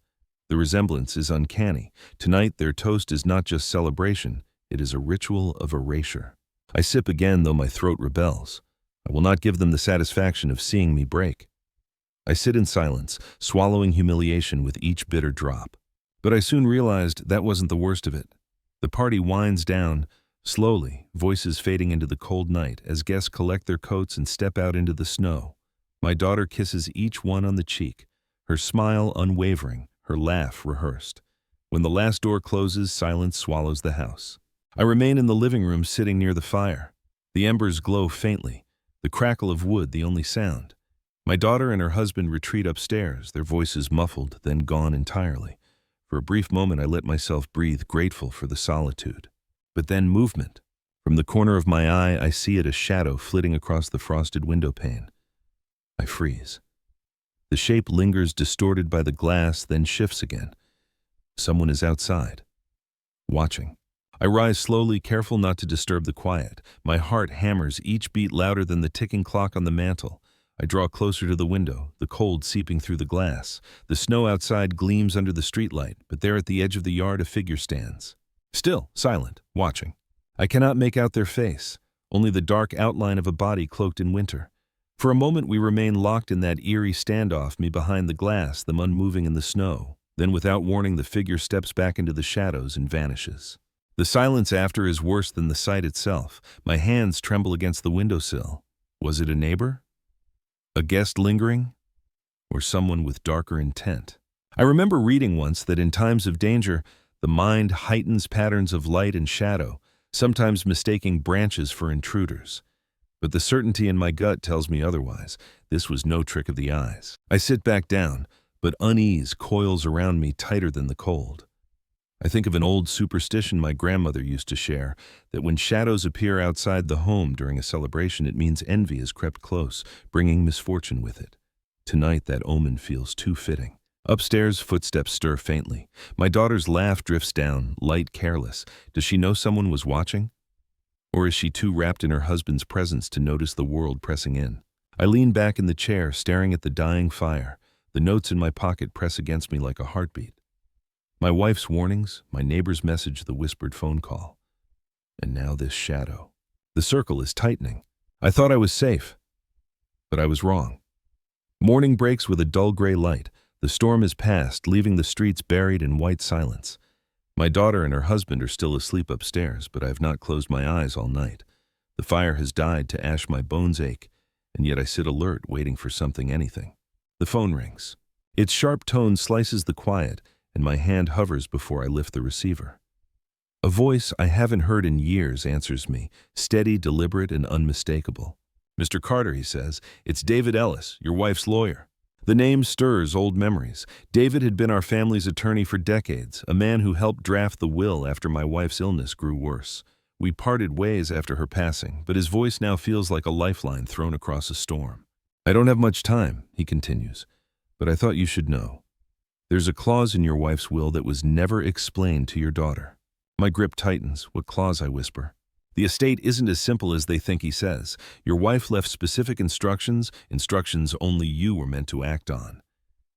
The resemblance is uncanny. Tonight, their toast is not just celebration, it is a ritual of erasure. I sip again, though my throat rebels. I will not give them the satisfaction of seeing me break. I sit in silence, swallowing humiliation with each bitter drop. But I soon realized that wasn't the worst of it. The party winds down, slowly, voices fading into the cold night as guests collect their coats and step out into the snow. My daughter kisses each one on the cheek, her smile unwavering, her laugh rehearsed. When the last door closes, silence swallows the house. I remain in the living room sitting near the fire. The embers glow faintly, the crackle of wood the only sound. My daughter and her husband retreat upstairs, their voices muffled, then gone entirely. For a brief moment I let myself breathe, grateful for the solitude. But then movement. From the corner of my eye, I see it, a shadow flitting across the frosted window pane. I freeze. The shape lingers distorted by the glass, then shifts again. Someone is outside, watching. I rise slowly, careful not to disturb the quiet. My heart hammers, each beat louder than the ticking clock on the mantel. I draw closer to the window, the cold seeping through the glass. The snow outside gleams under the streetlight, but there at the edge of the yard a figure stands. Still, silent, watching. I cannot make out their face, only the dark outline of a body cloaked in winter. For a moment we remain locked in that eerie standoff, me behind the glass, them unmoving in the snow. Then without warning the figure steps back into the shadows and vanishes. The silence after is worse than the sight itself. My hands tremble against the windowsill. Was it a neighbor? A guest lingering? Or someone with darker intent? I remember reading once that in times of danger, the mind heightens patterns of light and shadow, sometimes mistaking branches for intruders. But the certainty in my gut tells me otherwise. This was no trick of the eyes. I sit back down, but unease coils around me tighter than the cold. I think of an old superstition my grandmother used to share, that when shadows appear outside the home during a celebration, it means envy has crept close, bringing misfortune with it. Tonight that omen feels too fitting. Upstairs, footsteps stir faintly. My daughter's laugh drifts down, light, careless. Does she know someone was watching? Or is she too wrapped in her husband's presence to notice the world pressing in? I lean back in the chair, staring at the dying fire. The notes in my pocket press against me like a heartbeat. My wife's warnings, my neighbor's message, the whispered phone call. And now this shadow. The circle is tightening. I thought I was safe, but I was wrong. Morning breaks with a dull gray light. The storm is past, leaving the streets buried in white silence. My daughter and her husband are still asleep upstairs, but I have not closed my eyes all night. The fire has died to ash, my bones ache, and yet I sit alert, waiting for something, anything. The phone rings. Its sharp tone slices the quiet, and my hand hovers before I lift the receiver. A voice I haven't heard in years answers me, steady, deliberate, and unmistakable. "Mr. Carter," he says, "it's David Ellis, your wife's lawyer." The name stirs old memories. David had been our family's attorney for decades, a man who helped draft the will after my wife's illness grew worse. We parted ways after her passing, but his voice now feels like a lifeline thrown across a storm. "I don't have much time," he continues, "but I thought you should know. There's a clause in your wife's will that was never explained to your daughter." My grip tightens. "What clause?" I whisper. "The estate isn't as simple as they think," he says. "Your wife left specific instructions only you were meant to act on.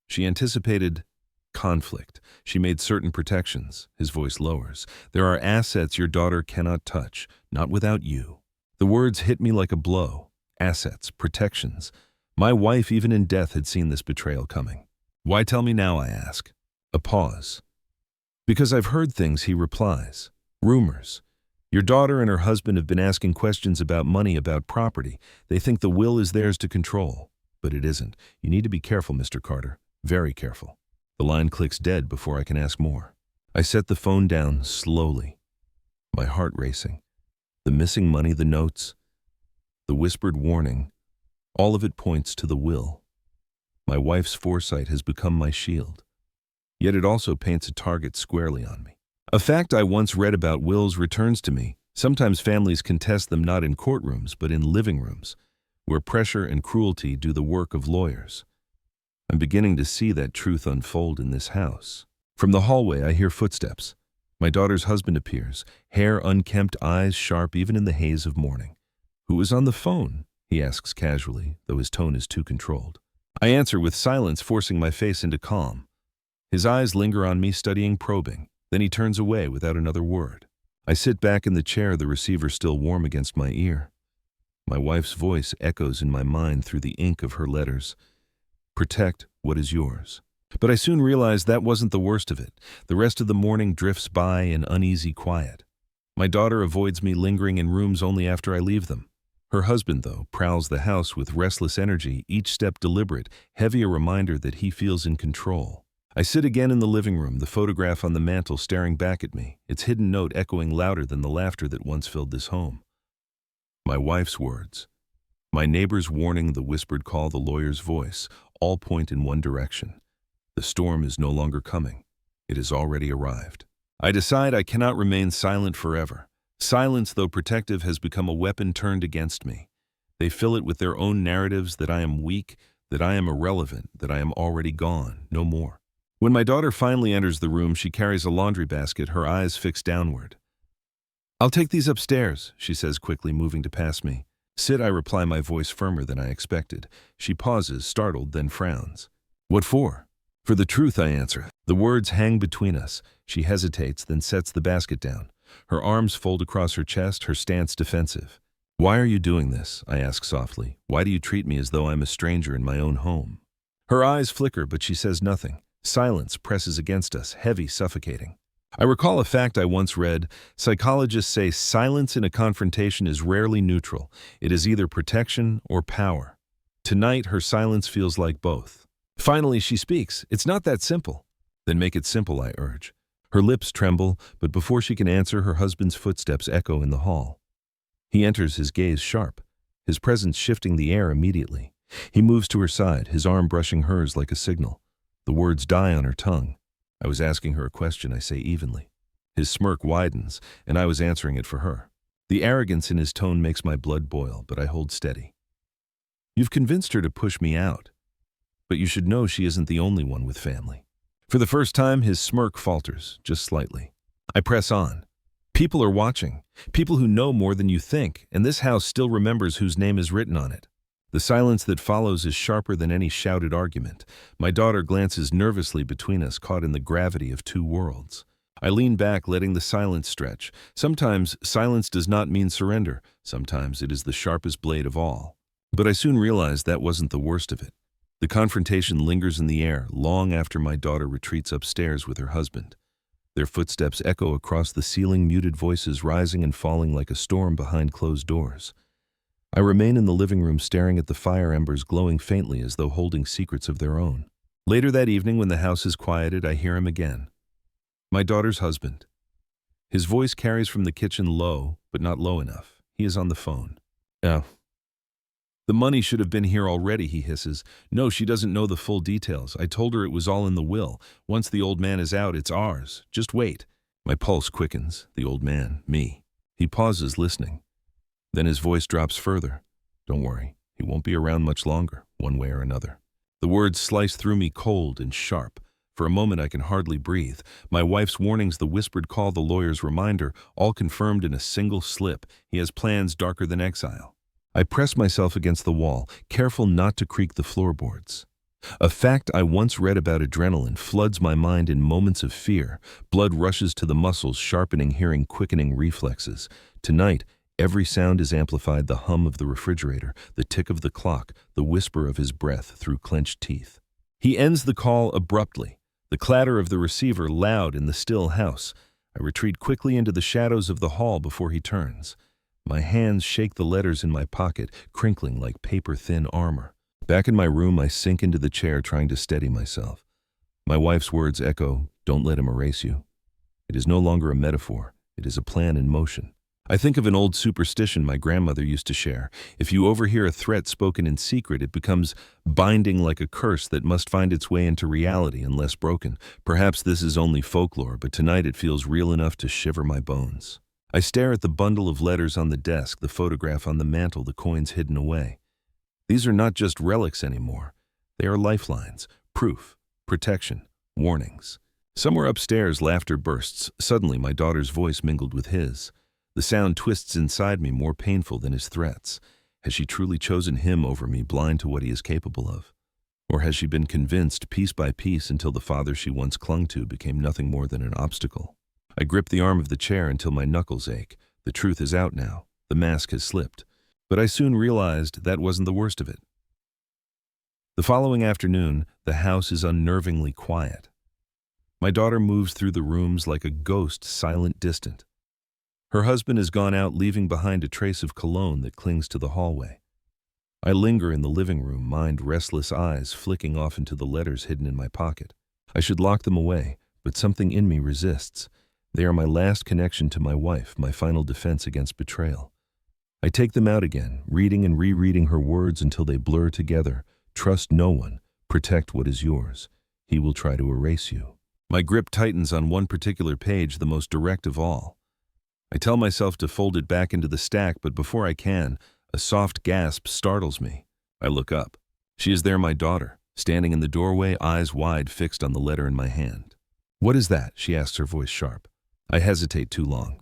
She anticipated conflict. She made certain protections." His voice lowers. "There are assets your daughter cannot touch, not without you." The words hit me like a blow. Assets, protections. My wife, even in death, had seen this betrayal coming. "Why tell me now?" I ask. A pause. "Because I've heard things," he replies. "Rumors. Your daughter and her husband have been asking questions about money, about property. They think the will is theirs to control. But it isn't. You need to be careful, Mr. Carter. Very careful." The line clicks dead before I can ask more. I set the phone down slowly, my heart racing. The missing money, the notes, the whispered warning, all of it points to the will. My wife's foresight has become my shield. Yet it also paints a target squarely on me. A fact I once read about wills returns to me. Sometimes families contest them not in courtrooms, but in living rooms, where pressure and cruelty do the work of lawyers. I'm beginning to see that truth unfold in this house. From the hallway, I hear footsteps. My daughter's husband appears, hair unkempt, eyes sharp even in the haze of morning. "Who is on the phone?" he asks casually, though his tone is too controlled. I answer with silence, forcing my face into calm. His eyes linger on me, studying, probing. Then he turns away without another word. I sit back in the chair, the receiver still warm against my ear. My wife's voice echoes in my mind through the ink of her letters. "Protect what is yours." But I soon realize that wasn't the worst of it. The rest of the morning drifts by in uneasy quiet. My daughter avoids me, lingering in rooms only after I leave them. Her husband, though, prowls the house with restless energy, each step deliberate, heavy a reminder that he feels in control. I sit again in the living room, the photograph on the mantel staring back at me, its hidden note echoing louder than the laughter that once filled this home. My wife's words, my neighbor's warning, the whispered call, the lawyer's voice, all point in one direction. The storm is no longer coming. It has already arrived. I decide I cannot remain silent forever. Silence, though protective, has become a weapon turned against me. They fill it with their own narratives that I am weak, that I am irrelevant, that I am already gone, no more. When my daughter finally enters the room, she carries a laundry basket, her eyes fixed downward. "I'll take these upstairs," she says quickly, moving to pass me. "Sit," I reply, my voice firmer than I expected. She pauses, startled, then frowns. "What for?" "For the truth," I answer. The words hang between us. She hesitates, then sets the basket down. Her arms fold across her chest, her stance defensive. "Why are you doing this?" I ask softly. "Why do you treat me as though I'm a stranger in my own home?" Her eyes flicker, but she says nothing. Silence presses against us, heavy, suffocating. I recall a fact I once read. Psychologists say silence in a confrontation is rarely neutral. It is either protection or power. Tonight, her silence feels like both. Finally, she speaks. "It's not that simple." "Then make it simple," I urge. Her lips tremble, but before she can answer, her husband's footsteps echo in the hall. He enters, his gaze sharp, his presence shifting the air immediately. He moves to her side, his arm brushing hers like a signal. The words die on her tongue. "I was asking her a question," I say evenly. His smirk widens, and I was answering it for her. The arrogance in his tone makes my blood boil, but I hold steady. "You've convinced her to push me out, but you should know she isn't the only one with family." For the first time, his smirk falters, just slightly. I press on. "People are watching, people who know more than you think, and this house still remembers whose name is written on it." The silence that follows is sharper than any shouted argument. My daughter glances nervously between us, caught in the gravity of two worlds. I lean back, letting the silence stretch. Sometimes silence does not mean surrender. Sometimes it is the sharpest blade of all. But I soon realized that wasn't the worst of it. The confrontation lingers in the air long after my daughter retreats upstairs with her husband. Their footsteps echo across the ceiling, muted voices rising and falling like a storm behind closed doors. I remain in the living room staring at the fire embers glowing faintly as though holding secrets of their own. Later that evening, when the house is quieted, I hear him again. My daughter's husband. His voice carries from the kitchen low, but not low enough. He is on the phone. "Oh, the money should have been here already," he hisses. "No, she doesn't know the full details. I told her it was all in the will. Once the old man is out, it's ours. Just wait." My pulse quickens. The old man, me. He pauses, listening. Then his voice drops further. "Don't worry, he won't be around much longer, one way or another." The words slice through me cold and sharp. For a moment I can hardly breathe. My wife's warnings, the whispered call, the lawyer's reminder, all confirmed in a single slip. He has plans darker than exile. I press myself against the wall, careful not to creak the floorboards. A fact I once read about adrenaline floods my mind in moments of fear. Blood rushes to the muscles, sharpening hearing, quickening reflexes. Tonight, every sound is amplified, the hum of the refrigerator, the tick of the clock, the whisper of his breath through clenched teeth. He ends the call abruptly, the clatter of the receiver loud in the still house. I retreat quickly into the shadows of the hall before he turns. My hands shake the letters in my pocket, crinkling like paper-thin armor. Back in my room, I sink into the chair, trying to steady myself. My wife's words echo, "Don't let him erase you." It is no longer a metaphor. It is a plan in motion. I think of an old superstition my grandmother used to share. If you overhear a threat spoken in secret, it becomes binding like a curse that must find its way into reality unless broken. Perhaps this is only folklore, but tonight it feels real enough to shiver my bones. I stare at the bundle of letters on the desk, the photograph on the mantel, the coins hidden away. These are not just relics anymore. They are lifelines, proof, protection, warnings. Somewhere upstairs, laughter bursts. Suddenly, my daughter's voice mingled with his. The sound twists inside me, more painful than his threats. Has she truly chosen him over me, blind to what he is capable of? Or has she been convinced piece by piece until the father she once clung to became nothing more than an obstacle? I grip the arm of the chair until my knuckles ache. The truth is out now. The mask has slipped. But I soon realized that wasn't the worst of it. The following afternoon, the house is unnervingly quiet. My daughter moves through the rooms like a ghost, silent, distant. Her husband has gone out, leaving behind a trace of cologne that clings to the hallway. I linger in the living room, mind restless eyes flicking off into the letters hidden in my pocket. I should lock them away, but something in me resists. They are my last connection to my wife, my final defense against betrayal. I take them out again, reading and rereading her words until they blur together. Trust no one. Protect what is yours. He will try to erase you. My grip tightens on one particular page, the most direct of all. I tell myself to fold it back into the stack, but before I can, a soft gasp startles me. I look up. She is there, my daughter, standing in the doorway, eyes wide, fixed on the letter in my hand. "What is that?" she asks, her voice sharp. I hesitate too long.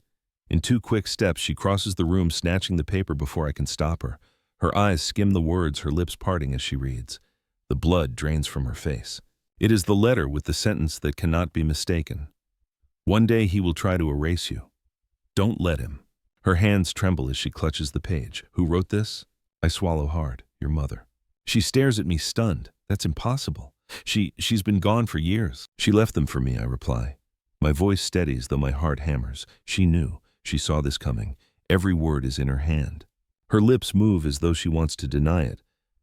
In 2 quick steps, she crosses the room, snatching the paper before I can stop her. Her eyes skim the words, her lips parting as she reads. The blood drains from her face. It is the letter with the sentence that cannot be mistaken. "One day he will try to erase you. Don't let him." Her hands tremble as she clutches the page. "Who wrote this?" I swallow hard. "Your mother." She stares at me, stunned. "That's impossible. She's been gone for years." "She left them for me," I reply. My voice steadies, though my heart hammers. She knew. She saw this coming. Every word is in her hand. Her lips move as though she wants to deny it,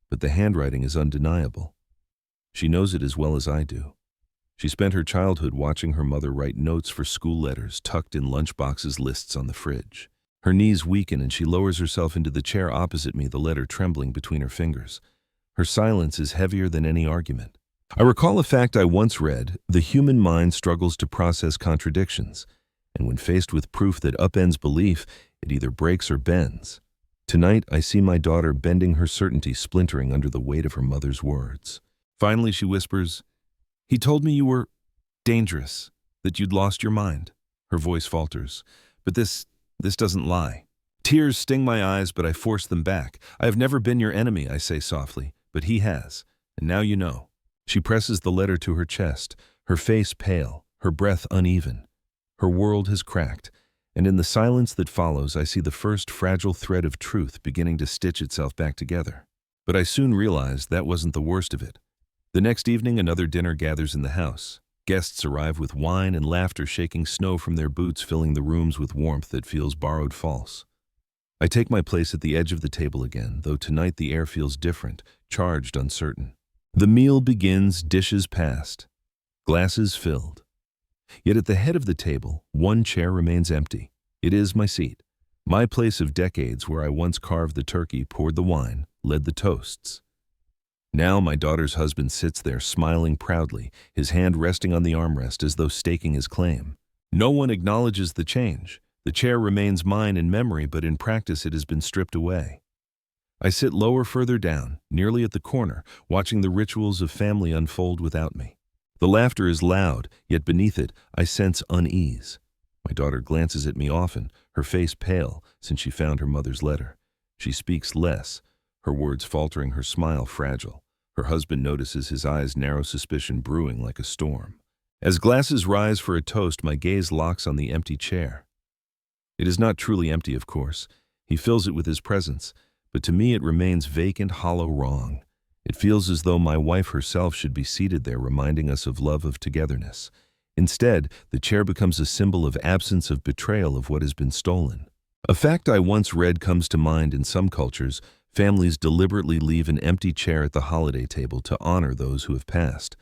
but the handwriting is undeniable. She knows it as well as I do. She spent her childhood watching her mother write notes for school letters, tucked in lunchboxes, lists on the fridge. Her knees weaken and she lowers herself into the chair opposite me, the letter trembling between her fingers. Her silence is heavier than any argument. I recall a fact I once read: the human mind struggles to process contradictions, and when faced with proof that upends belief, it either breaks or bends. Tonight, I see my daughter bending, her certainty splintering under the weight of her mother's words. Finally, she whispers, "He told me you were dangerous, that you'd lost your mind." Her voice falters. "But this doesn't lie." Tears sting my eyes, but I force them back. "I have never been your enemy," I say softly, "but he has, and now you know." She presses the letter to her chest, her face pale, her breath uneven. Her world has cracked, and in the silence that follows, I see the first fragile thread of truth beginning to stitch itself back together. But I soon realize that wasn't the worst of it. The next evening, another dinner gathers in the house. Guests arrive with wine and laughter, shaking snow from their boots, filling the rooms with warmth that feels borrowed false. I take my place at the edge of the table again, though tonight the air feels different, charged, uncertain. The meal begins, dishes passed, glasses filled. Yet at the head of the table, one chair remains empty. It is my seat, my place of decades, where I once carved the turkey, poured the wine, led the toasts. Now my daughter's husband sits there, smiling proudly, his hand resting on the armrest as though staking his claim. No one acknowledges the change. The chair remains mine in memory, but in practice it has been stripped away. I sit lower, further down, nearly at the corner, watching the rituals of family unfold without me. The laughter is loud, yet beneath it I sense unease. My daughter glances at me often, her face pale since she found her mother's letter. She speaks less, her words faltering, her smile fragile. Her husband notices, his eyes narrow, suspicion brewing like a storm. As glasses rise for a toast, my gaze locks on the empty chair. It is not truly empty, of course. He fills it with his presence, but to me it remains vacant, hollow, wrong. It feels as though my wife herself should be seated there, reminding us of love, of togetherness. Instead, the chair becomes a symbol of absence, of betrayal, of what has been stolen. A fact I once read comes to mind: in some cultures, families deliberately leave an empty chair at the holiday table to honor those who have passed.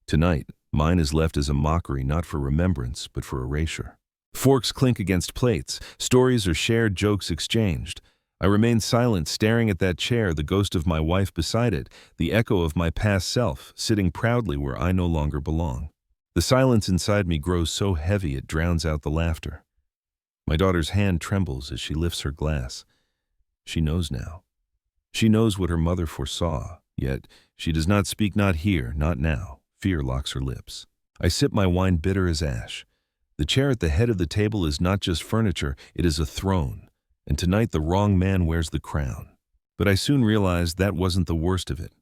Tonight, mine is left as a mockery, not for remembrance, but for erasure. Forks clink against plates, stories are shared, jokes exchanged. I remain silent, staring at that chair, the ghost of my wife beside it, the echo of my past self, sitting proudly where I no longer belong. The silence inside me grows so heavy it drowns out the laughter. My daughter's hand trembles as she lifts her glass. She knows now. She knows what her mother foresaw, yet she does not speak, not here, not now. Fear locks her lips. I sip my wine, bitter as ash. The chair at the head of the table is not just furniture, it is a throne, and tonight the wrong man wears the crown. But I soon realized that wasn't the worst of it.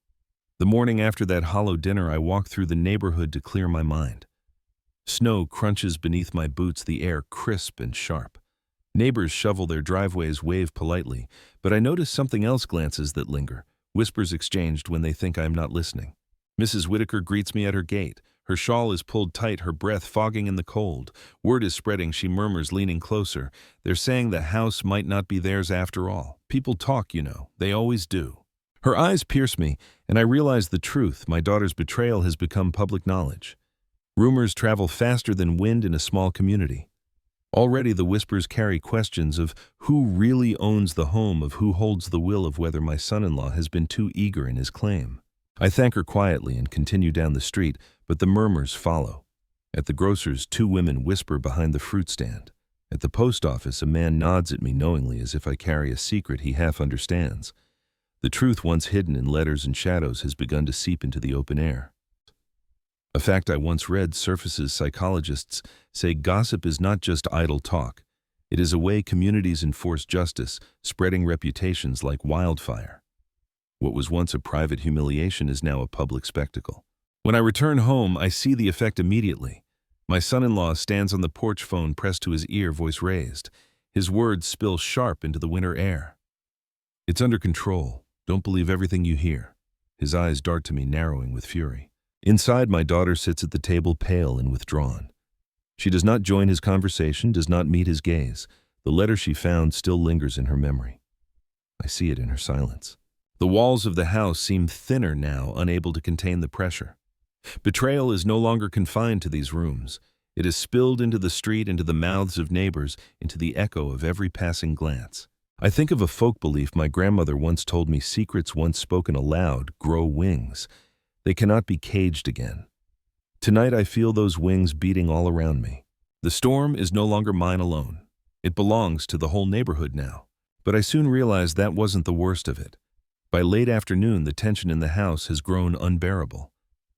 The morning after that hollow dinner, I walked through the neighborhood to clear my mind. Snow crunches beneath my boots, the air crisp and sharp. Neighbors shovel their driveways, wave politely, but I notice something else: glances that linger, whispers exchanged when they think I am not listening. Mrs. Whitaker greets me at her gate, Her shawl is pulled tight, her breath fogging in the cold. Word is spreading, she murmurs, leaning closer. They're saying the house might not be theirs after all. People talk, you know. They always do. Her eyes pierce me, and I realize the truth. My daughter's betrayal has become public knowledge. Rumors travel faster than wind in a small community. Already the whispers carry questions of who really owns the home, of who holds the will, of whether my son-in-law has been too eager in his claim. I thank her quietly and continue down the street, but the murmurs follow. At the grocer's, two women whisper behind the fruit stand. At the post office, a man nods at me knowingly, as if I carry a secret he half understands. The truth once hidden in letters and shadows has begun to seep into the open air. A fact I once read surfaces. Psychologists say gossip is not just idle talk. It is a way communities enforce justice, spreading reputations like wildfire. What was once a private humiliation is now a public spectacle. When I return home, I see the effect immediately. My son-in-law stands on the porch, phone pressed to his ear, voice raised. His words spill sharp into the winter air. "It's under control. Don't believe everything you hear." His eyes dart to me, narrowing with fury. Inside, my daughter sits at the table, pale and withdrawn. She does not join his conversation, does not meet his gaze. The letter she found still lingers in her memory. I see it in her silence. The walls of the house seem thinner now, unable to contain the pressure. Betrayal is no longer confined to these rooms. It has spilled into the street, into the mouths of neighbors, into the echo of every passing glance. I think of a folk belief my grandmother once told me: secrets once spoken aloud grow wings. They cannot be caged again. Tonight I feel those wings beating all around me. The storm is no longer mine alone. It belongs to the whole neighborhood now. But I soon realized that wasn't the worst of it. By late afternoon, the tension in the house has grown unbearable.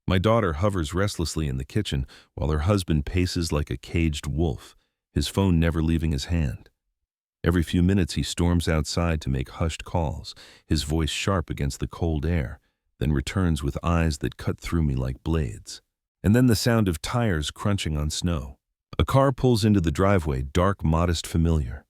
My daughter hovers restlessly in the kitchen, while her husband paces like a caged wolf, his phone never leaving his hand. Every few minutes he storms outside to make hushed calls, his voice sharp against the cold air, then returns with eyes that cut through me like blades. And then the sound of tires crunching on snow. A car pulls into the driveway, dark, modest, familiar.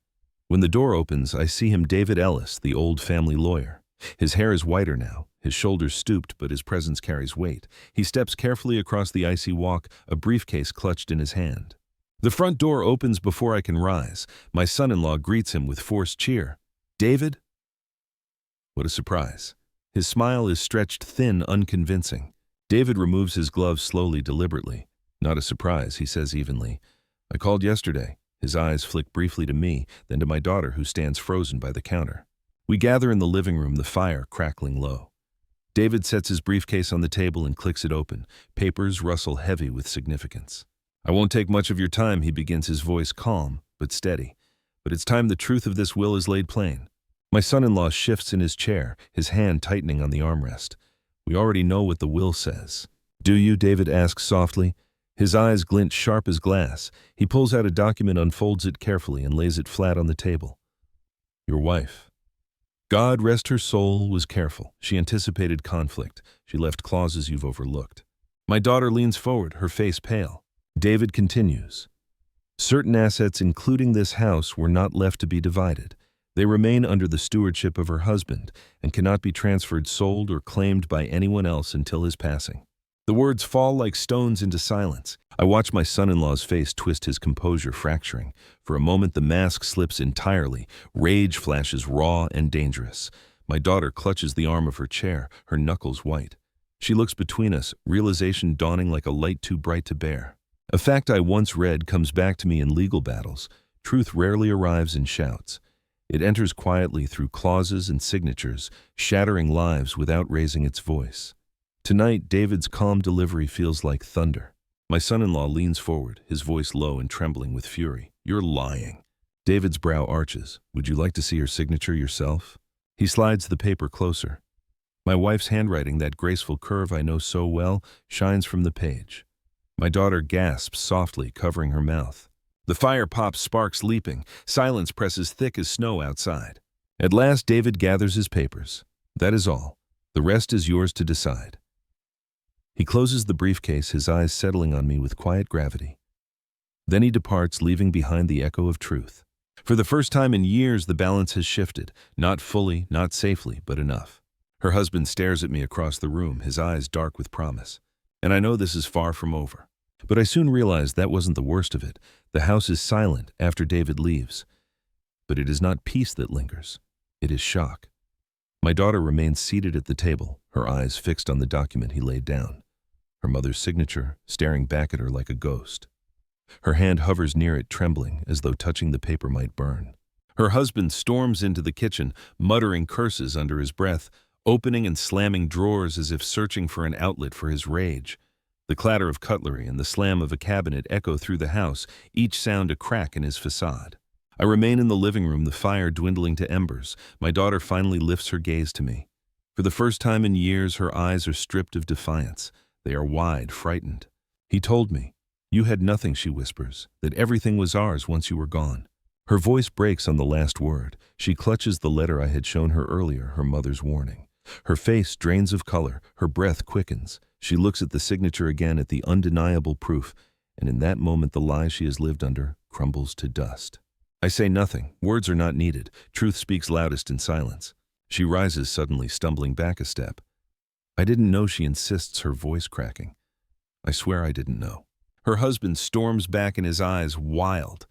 When the door opens, I see him, David Ellis, the old family lawyer. His hair is whiter now, his shoulders stooped, but his presence carries weight. He steps carefully across the icy walk, a briefcase clutched in his hand. The front door opens before I can rise. My son-in-law greets him with forced cheer. "David?" What a surprise. His smile is stretched thin, unconvincing. David removes his gloves slowly, deliberately. "Not a surprise," he says evenly. "I called yesterday." His eyes flick briefly to me, then to my daughter, who stands frozen by the counter. We gather in the living room, the fire crackling low. David sets his briefcase on the table and clicks it open. Papers rustle heavy with significance. "I won't take much of your time," he begins, his voice calm but steady. "But it's time the truth of this will is laid plain." My son-in-law shifts in his chair, his hand tightening on the armrest. "We already know what the will says." "Do you?" David asks softly. His eyes glint sharp as glass. He pulls out a document, unfolds it carefully, and lays it flat on the table. "Your wife, God rest her soul, was careful. She anticipated conflict. She left clauses you've overlooked." My daughter leans forward, her face pale. David continues. "Certain assets, including this house, were not left to be divided. They remain under the stewardship of her husband and cannot be transferred, sold, or claimed by anyone else until his passing." The words fall like stones into silence. I watch my son-in-law's face twist, his composure fracturing. For a moment, the mask slips entirely. Rage flashes raw and dangerous. My daughter clutches the arm of her chair, her knuckles white. She looks between us, realization dawning like a light too bright to bear. A fact I once read comes back to me in legal battles. Truth rarely arrives in shouts. It enters quietly through clauses and signatures, shattering lives without raising its voice. Tonight, David's calm delivery feels like thunder. My son-in-law leans forward, his voice low and trembling with fury. "You're lying." David's brow arches. "Would you like to see her signature yourself?" He slides the paper closer. My wife's handwriting, that graceful curve I know so well, shines from the page. My daughter gasps softly, covering her mouth. The fire pops, sparks leaping. Silence presses thick as snow outside. At last, David gathers his papers. "That is all. The rest is yours to decide." He closes the briefcase, his eyes settling on me with quiet gravity. Then he departs, leaving behind the echo of truth. For the first time in years, the balance has shifted. Not fully, not safely, but enough. Her husband stares at me across the room, his eyes dark with promise. and I know this is far from over. But I soon realized that wasn't the worst of it. The house is silent after David leaves. But it is not peace that lingers. It is shock. My daughter remains seated at the table, her eyes fixed on the document he laid down. Her mother's signature, staring back at her like a ghost. Her hand hovers near it, trembling, as though touching the paper might burn. Her husband storms into the kitchen, muttering curses under his breath, opening and slamming drawers as if searching for an outlet for his rage. The clatter of cutlery and the slam of a cabinet echo through the house, each sound a crack in his facade. I remain in the living room, the fire dwindling to embers. My daughter finally lifts her gaze to me. For the first time in years, her eyes are stripped of defiance. They are wide, frightened. "He told me. You had nothing," she whispers, "that everything was ours once you were gone." Her voice breaks on the last word. She clutches the letter I had shown her earlier, her mother's warning. Her face drains of color, her breath quickens. She looks at the signature again, at the undeniable proof, and in that moment the lie she has lived under crumbles to dust. I say nothing. Words are not needed. Truth speaks loudest in silence. She rises suddenly, stumbling back a step. "I didn't know," she insists, her voice cracking. I swear I didn't know. Her husband storms back, in his eyes wild.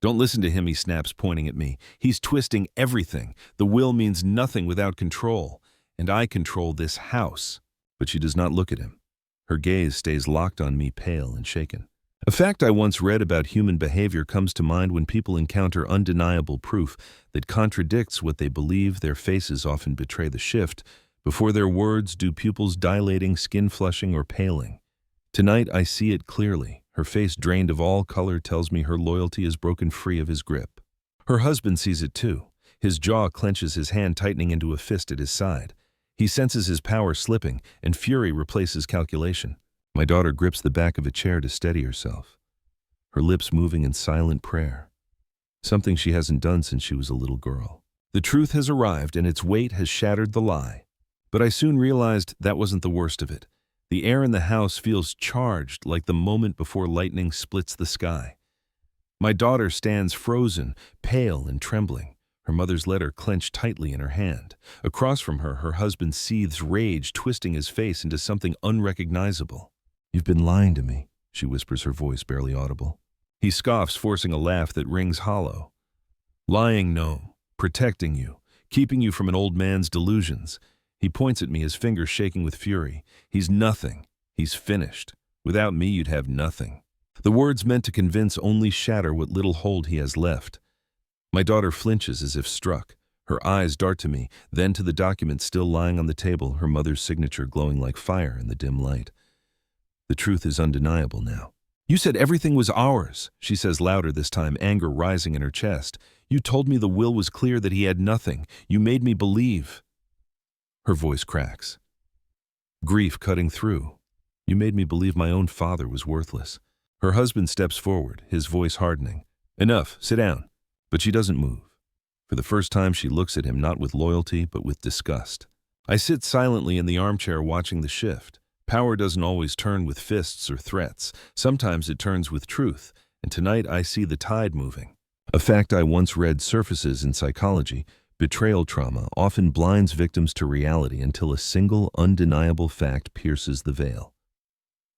"Don't listen to him," he snaps, pointing at me. "He's twisting everything. The will means nothing without control. And I control this house." But she does not look at him. Her gaze stays locked on me, pale and shaken. A fact I once read about human behavior comes to mind when people encounter undeniable proof that contradicts what they believe. Their faces often betray the shift. Before their words do pupils dilating, skin flushing, or paling. Tonight I see it clearly. Her face, drained of all color, tells me her loyalty is broken free of his grip. Her husband sees it too. His jaw clenches, his hand tightening into a fist at his side. He senses his power slipping, and fury replaces calculation. My daughter grips the back of a chair to steady herself, her lips moving in silent prayer, something she hasn't done since she was a little girl. The truth has arrived, and its weight has shattered the lie. But I soon realized that wasn't the worst of it. The air in the house feels charged, like the moment before lightning splits the sky. My daughter stands frozen, pale and trembling, her mother's letter clenched tightly in her hand. Across from her, her husband seethes rage, twisting his face into something unrecognizable. "You've been lying to me," she whispers, her voice barely audible. He scoffs, forcing a laugh that rings hollow. "Lying, no. Protecting you, keeping you from an old man's delusions." He points at me, his fingers shaking with fury. "He's nothing. He's finished. Without me, you'd have nothing." The words meant to convince only shatter what little hold he has left. My daughter flinches as if struck. Her eyes dart to me, then to the document still lying on the table, her mother's signature glowing like fire in the dim light. The truth is undeniable now. "You said everything was ours," she says louder this time, anger rising in her chest. "You told me the will was clear, that he had nothing. You made me believe." Her voice cracks. Grief cutting through. "You made me believe my own father was worthless." Her husband steps forward, his voice hardening. "Enough, sit down." But she doesn't move. For the first time, she looks at him, not with loyalty, but with disgust. I sit silently in the armchair, watching the shift. Power doesn't always turn with fists or threats. Sometimes it turns with truth, and tonight I see the tide moving. A fact I once read surfaces in psychology. Betrayal trauma often blinds victims to reality until a single, undeniable fact pierces the veil.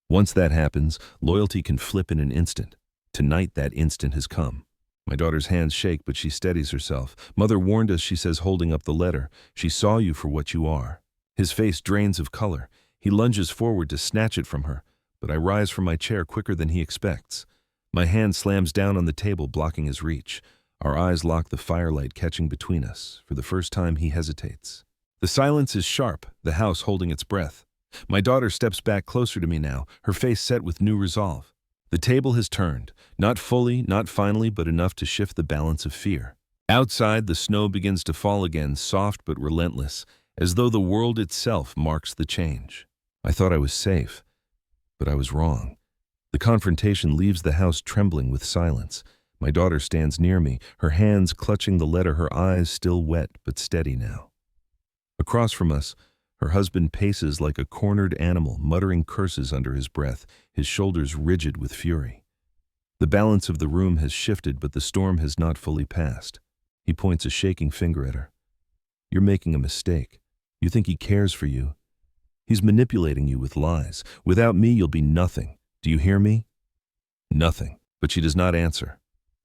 Once that happens, loyalty can flip in an instant. Tonight, that instant has come. My daughter's hands shake, but she steadies herself. "Mother warned us," she says, holding up the letter. "She saw you for what you are." His face drains of color. He lunges forward to snatch it from her, but I rise from my chair quicker than he expects. My hand slams down on the table, blocking his reach. Our eyes lock, the firelight catching between us. For the first time, he hesitates. The silence is sharp, the house holding its breath. My daughter steps back closer to me now, her face set with new resolve. The table has turned, not fully, not finally, but enough to shift the balance of fear. Outside, the snow begins to fall again, soft but relentless, as though the world itself marks the change. I thought I was safe, but I was wrong. The confrontation leaves the house trembling with silence. My daughter stands near me, her hands clutching the letter, her eyes still wet but steady now. Across from us, her husband paces like a cornered animal, muttering curses under his breath, his shoulders rigid with fury. The balance of the room has shifted, but the storm has not fully passed. He points a shaking finger at her. "You're making a mistake. You think he cares for you. He's manipulating you with lies. Without me, you'll be nothing. Do you hear me? Nothing. But she does not answer.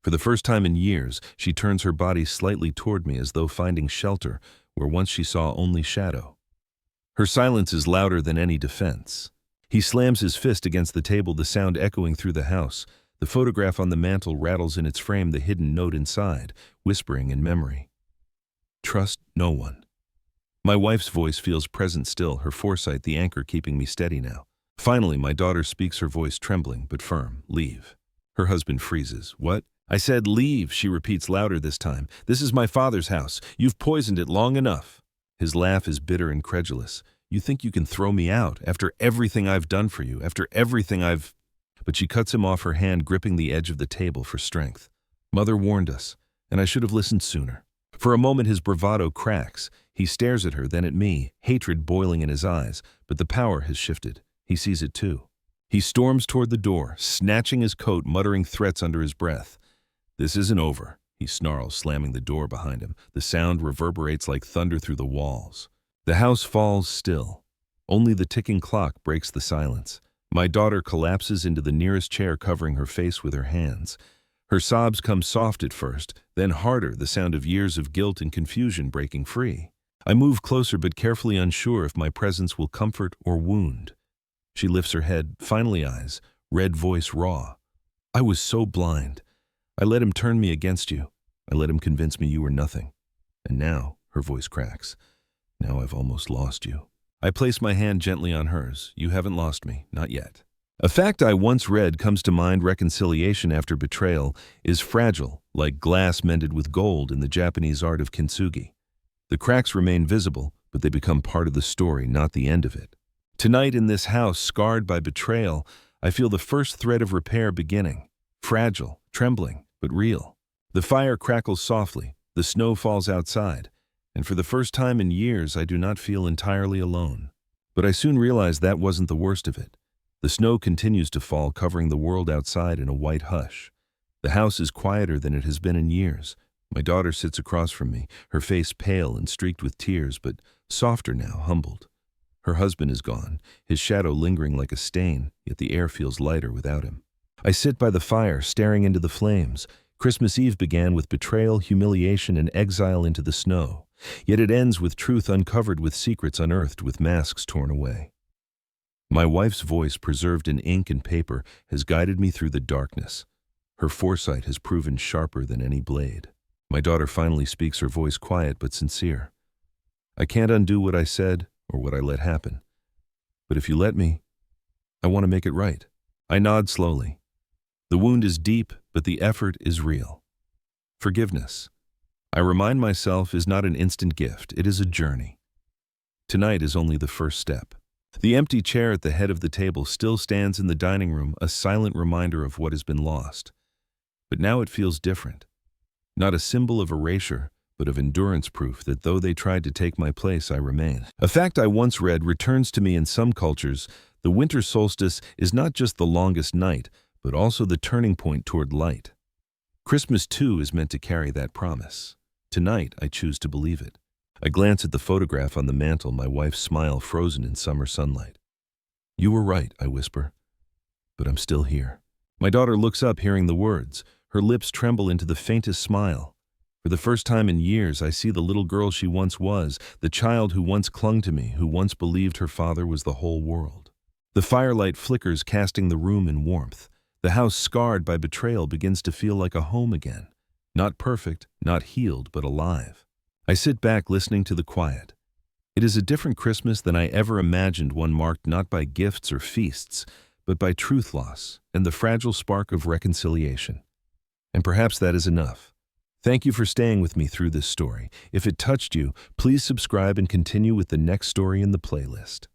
For the first time in years, she turns her body slightly toward me as though finding shelter where once she saw only shadow. Her silence is louder than any defense. He slams his fist against the table, the sound echoing through the house. The photograph on the mantel rattles in its frame, the hidden note inside, whispering in memory. Trust no one. My wife's voice feels present still, her foresight the anchor keeping me steady now. Finally, my daughter speaks, her voice trembling but firm. Leave. Her husband freezes. What? I said leave, she repeats louder this time. This is my father's house. You've poisoned it long enough. His laugh is bitter and credulous. You think you can throw me out after everything I've done for you, after everything I've... But she cuts him off, her hand gripping the edge of the table for strength. Mother warned us, and I should have listened sooner. For a moment his bravado cracks. He stares at her, then at me, hatred boiling in his eyes, but the power has shifted. He sees it too. He storms toward the door, snatching his coat, muttering threats under his breath. This isn't over, he snarls, slamming the door behind him. The sound reverberates like thunder through the walls. The house falls still. Only the ticking clock breaks the silence. My daughter collapses into the nearest chair, covering her face with her hands. Her sobs come soft at first, then harder, the sound of years of guilt and confusion breaking free. I move closer, but carefully unsure if my presence will comfort or wound. She lifts her head, finally eyes, red voice raw. I was so blind. I let him turn me against you. I let him convince me you were nothing. And now, her voice cracks, now I've almost lost you. I place my hand gently on hers. You haven't lost me, not yet. A fact I once read comes to mind: reconciliation after betrayal is fragile, like glass mended with gold in the Japanese art of kintsugi. The cracks remain visible, but they become part of the story, not the end of it. Tonight in this house, scarred by betrayal, I feel the first thread of repair beginning. Fragile, trembling, but real. The fire crackles softly, the snow falls outside, and for the first time in years I do not feel entirely alone. But I soon realize that wasn't the worst of it. The snow continues to fall, covering the world outside in a white hush. The house is quieter than it has been in years. My daughter sits across from me, her face pale and streaked with tears, but softer now, humbled. Her husband is gone, his shadow lingering like a stain, yet the air feels lighter without him. I sit by the fire, staring into the flames. Christmas Eve began with betrayal, humiliation, and exile into the snow. Yet it ends with truth uncovered, with secrets unearthed, with masks torn away. My wife's voice, preserved in ink and paper, has guided me through the darkness. Her foresight has proven sharper than any blade. My daughter finally speaks, her voice quiet but sincere. I can't undo what I said or what I let happen. But if you let me, I want to make it right. I nod slowly. The wound is deep, but the effort is real. Forgiveness, I remind myself, is not an instant gift. It is a journey. Tonight is only the first step. The empty chair at the head of the table still stands in the dining room, a silent reminder of what has been lost. But now it feels different. Not a symbol of erasure, but of endurance, proof that though they tried to take my place, I remain. A fact I once read returns to me in some cultures. The winter solstice is not just the longest night, but also the turning point toward light. Christmas, too, is meant to carry that promise. Tonight, I choose to believe it. I glance at the photograph on the mantel, my wife's smile frozen in summer sunlight. You were right, I whisper, but I'm still here. My daughter looks up, hearing the words. Her lips tremble into the faintest smile. For the first time in years, I see the little girl she once was, the child who once clung to me, who once believed her father was the whole world. The firelight flickers, casting the room in warmth. The house, scarred by betrayal, begins to feel like a home again. Not perfect, not healed, but alive. I sit back, listening to the quiet. It is a different Christmas than I ever imagined, one marked not by gifts or feasts, but by truth loss and the fragile spark of reconciliation. And perhaps that is enough. Thank you for staying with me through this story. If it touched you, please subscribe and continue with the next story in the playlist.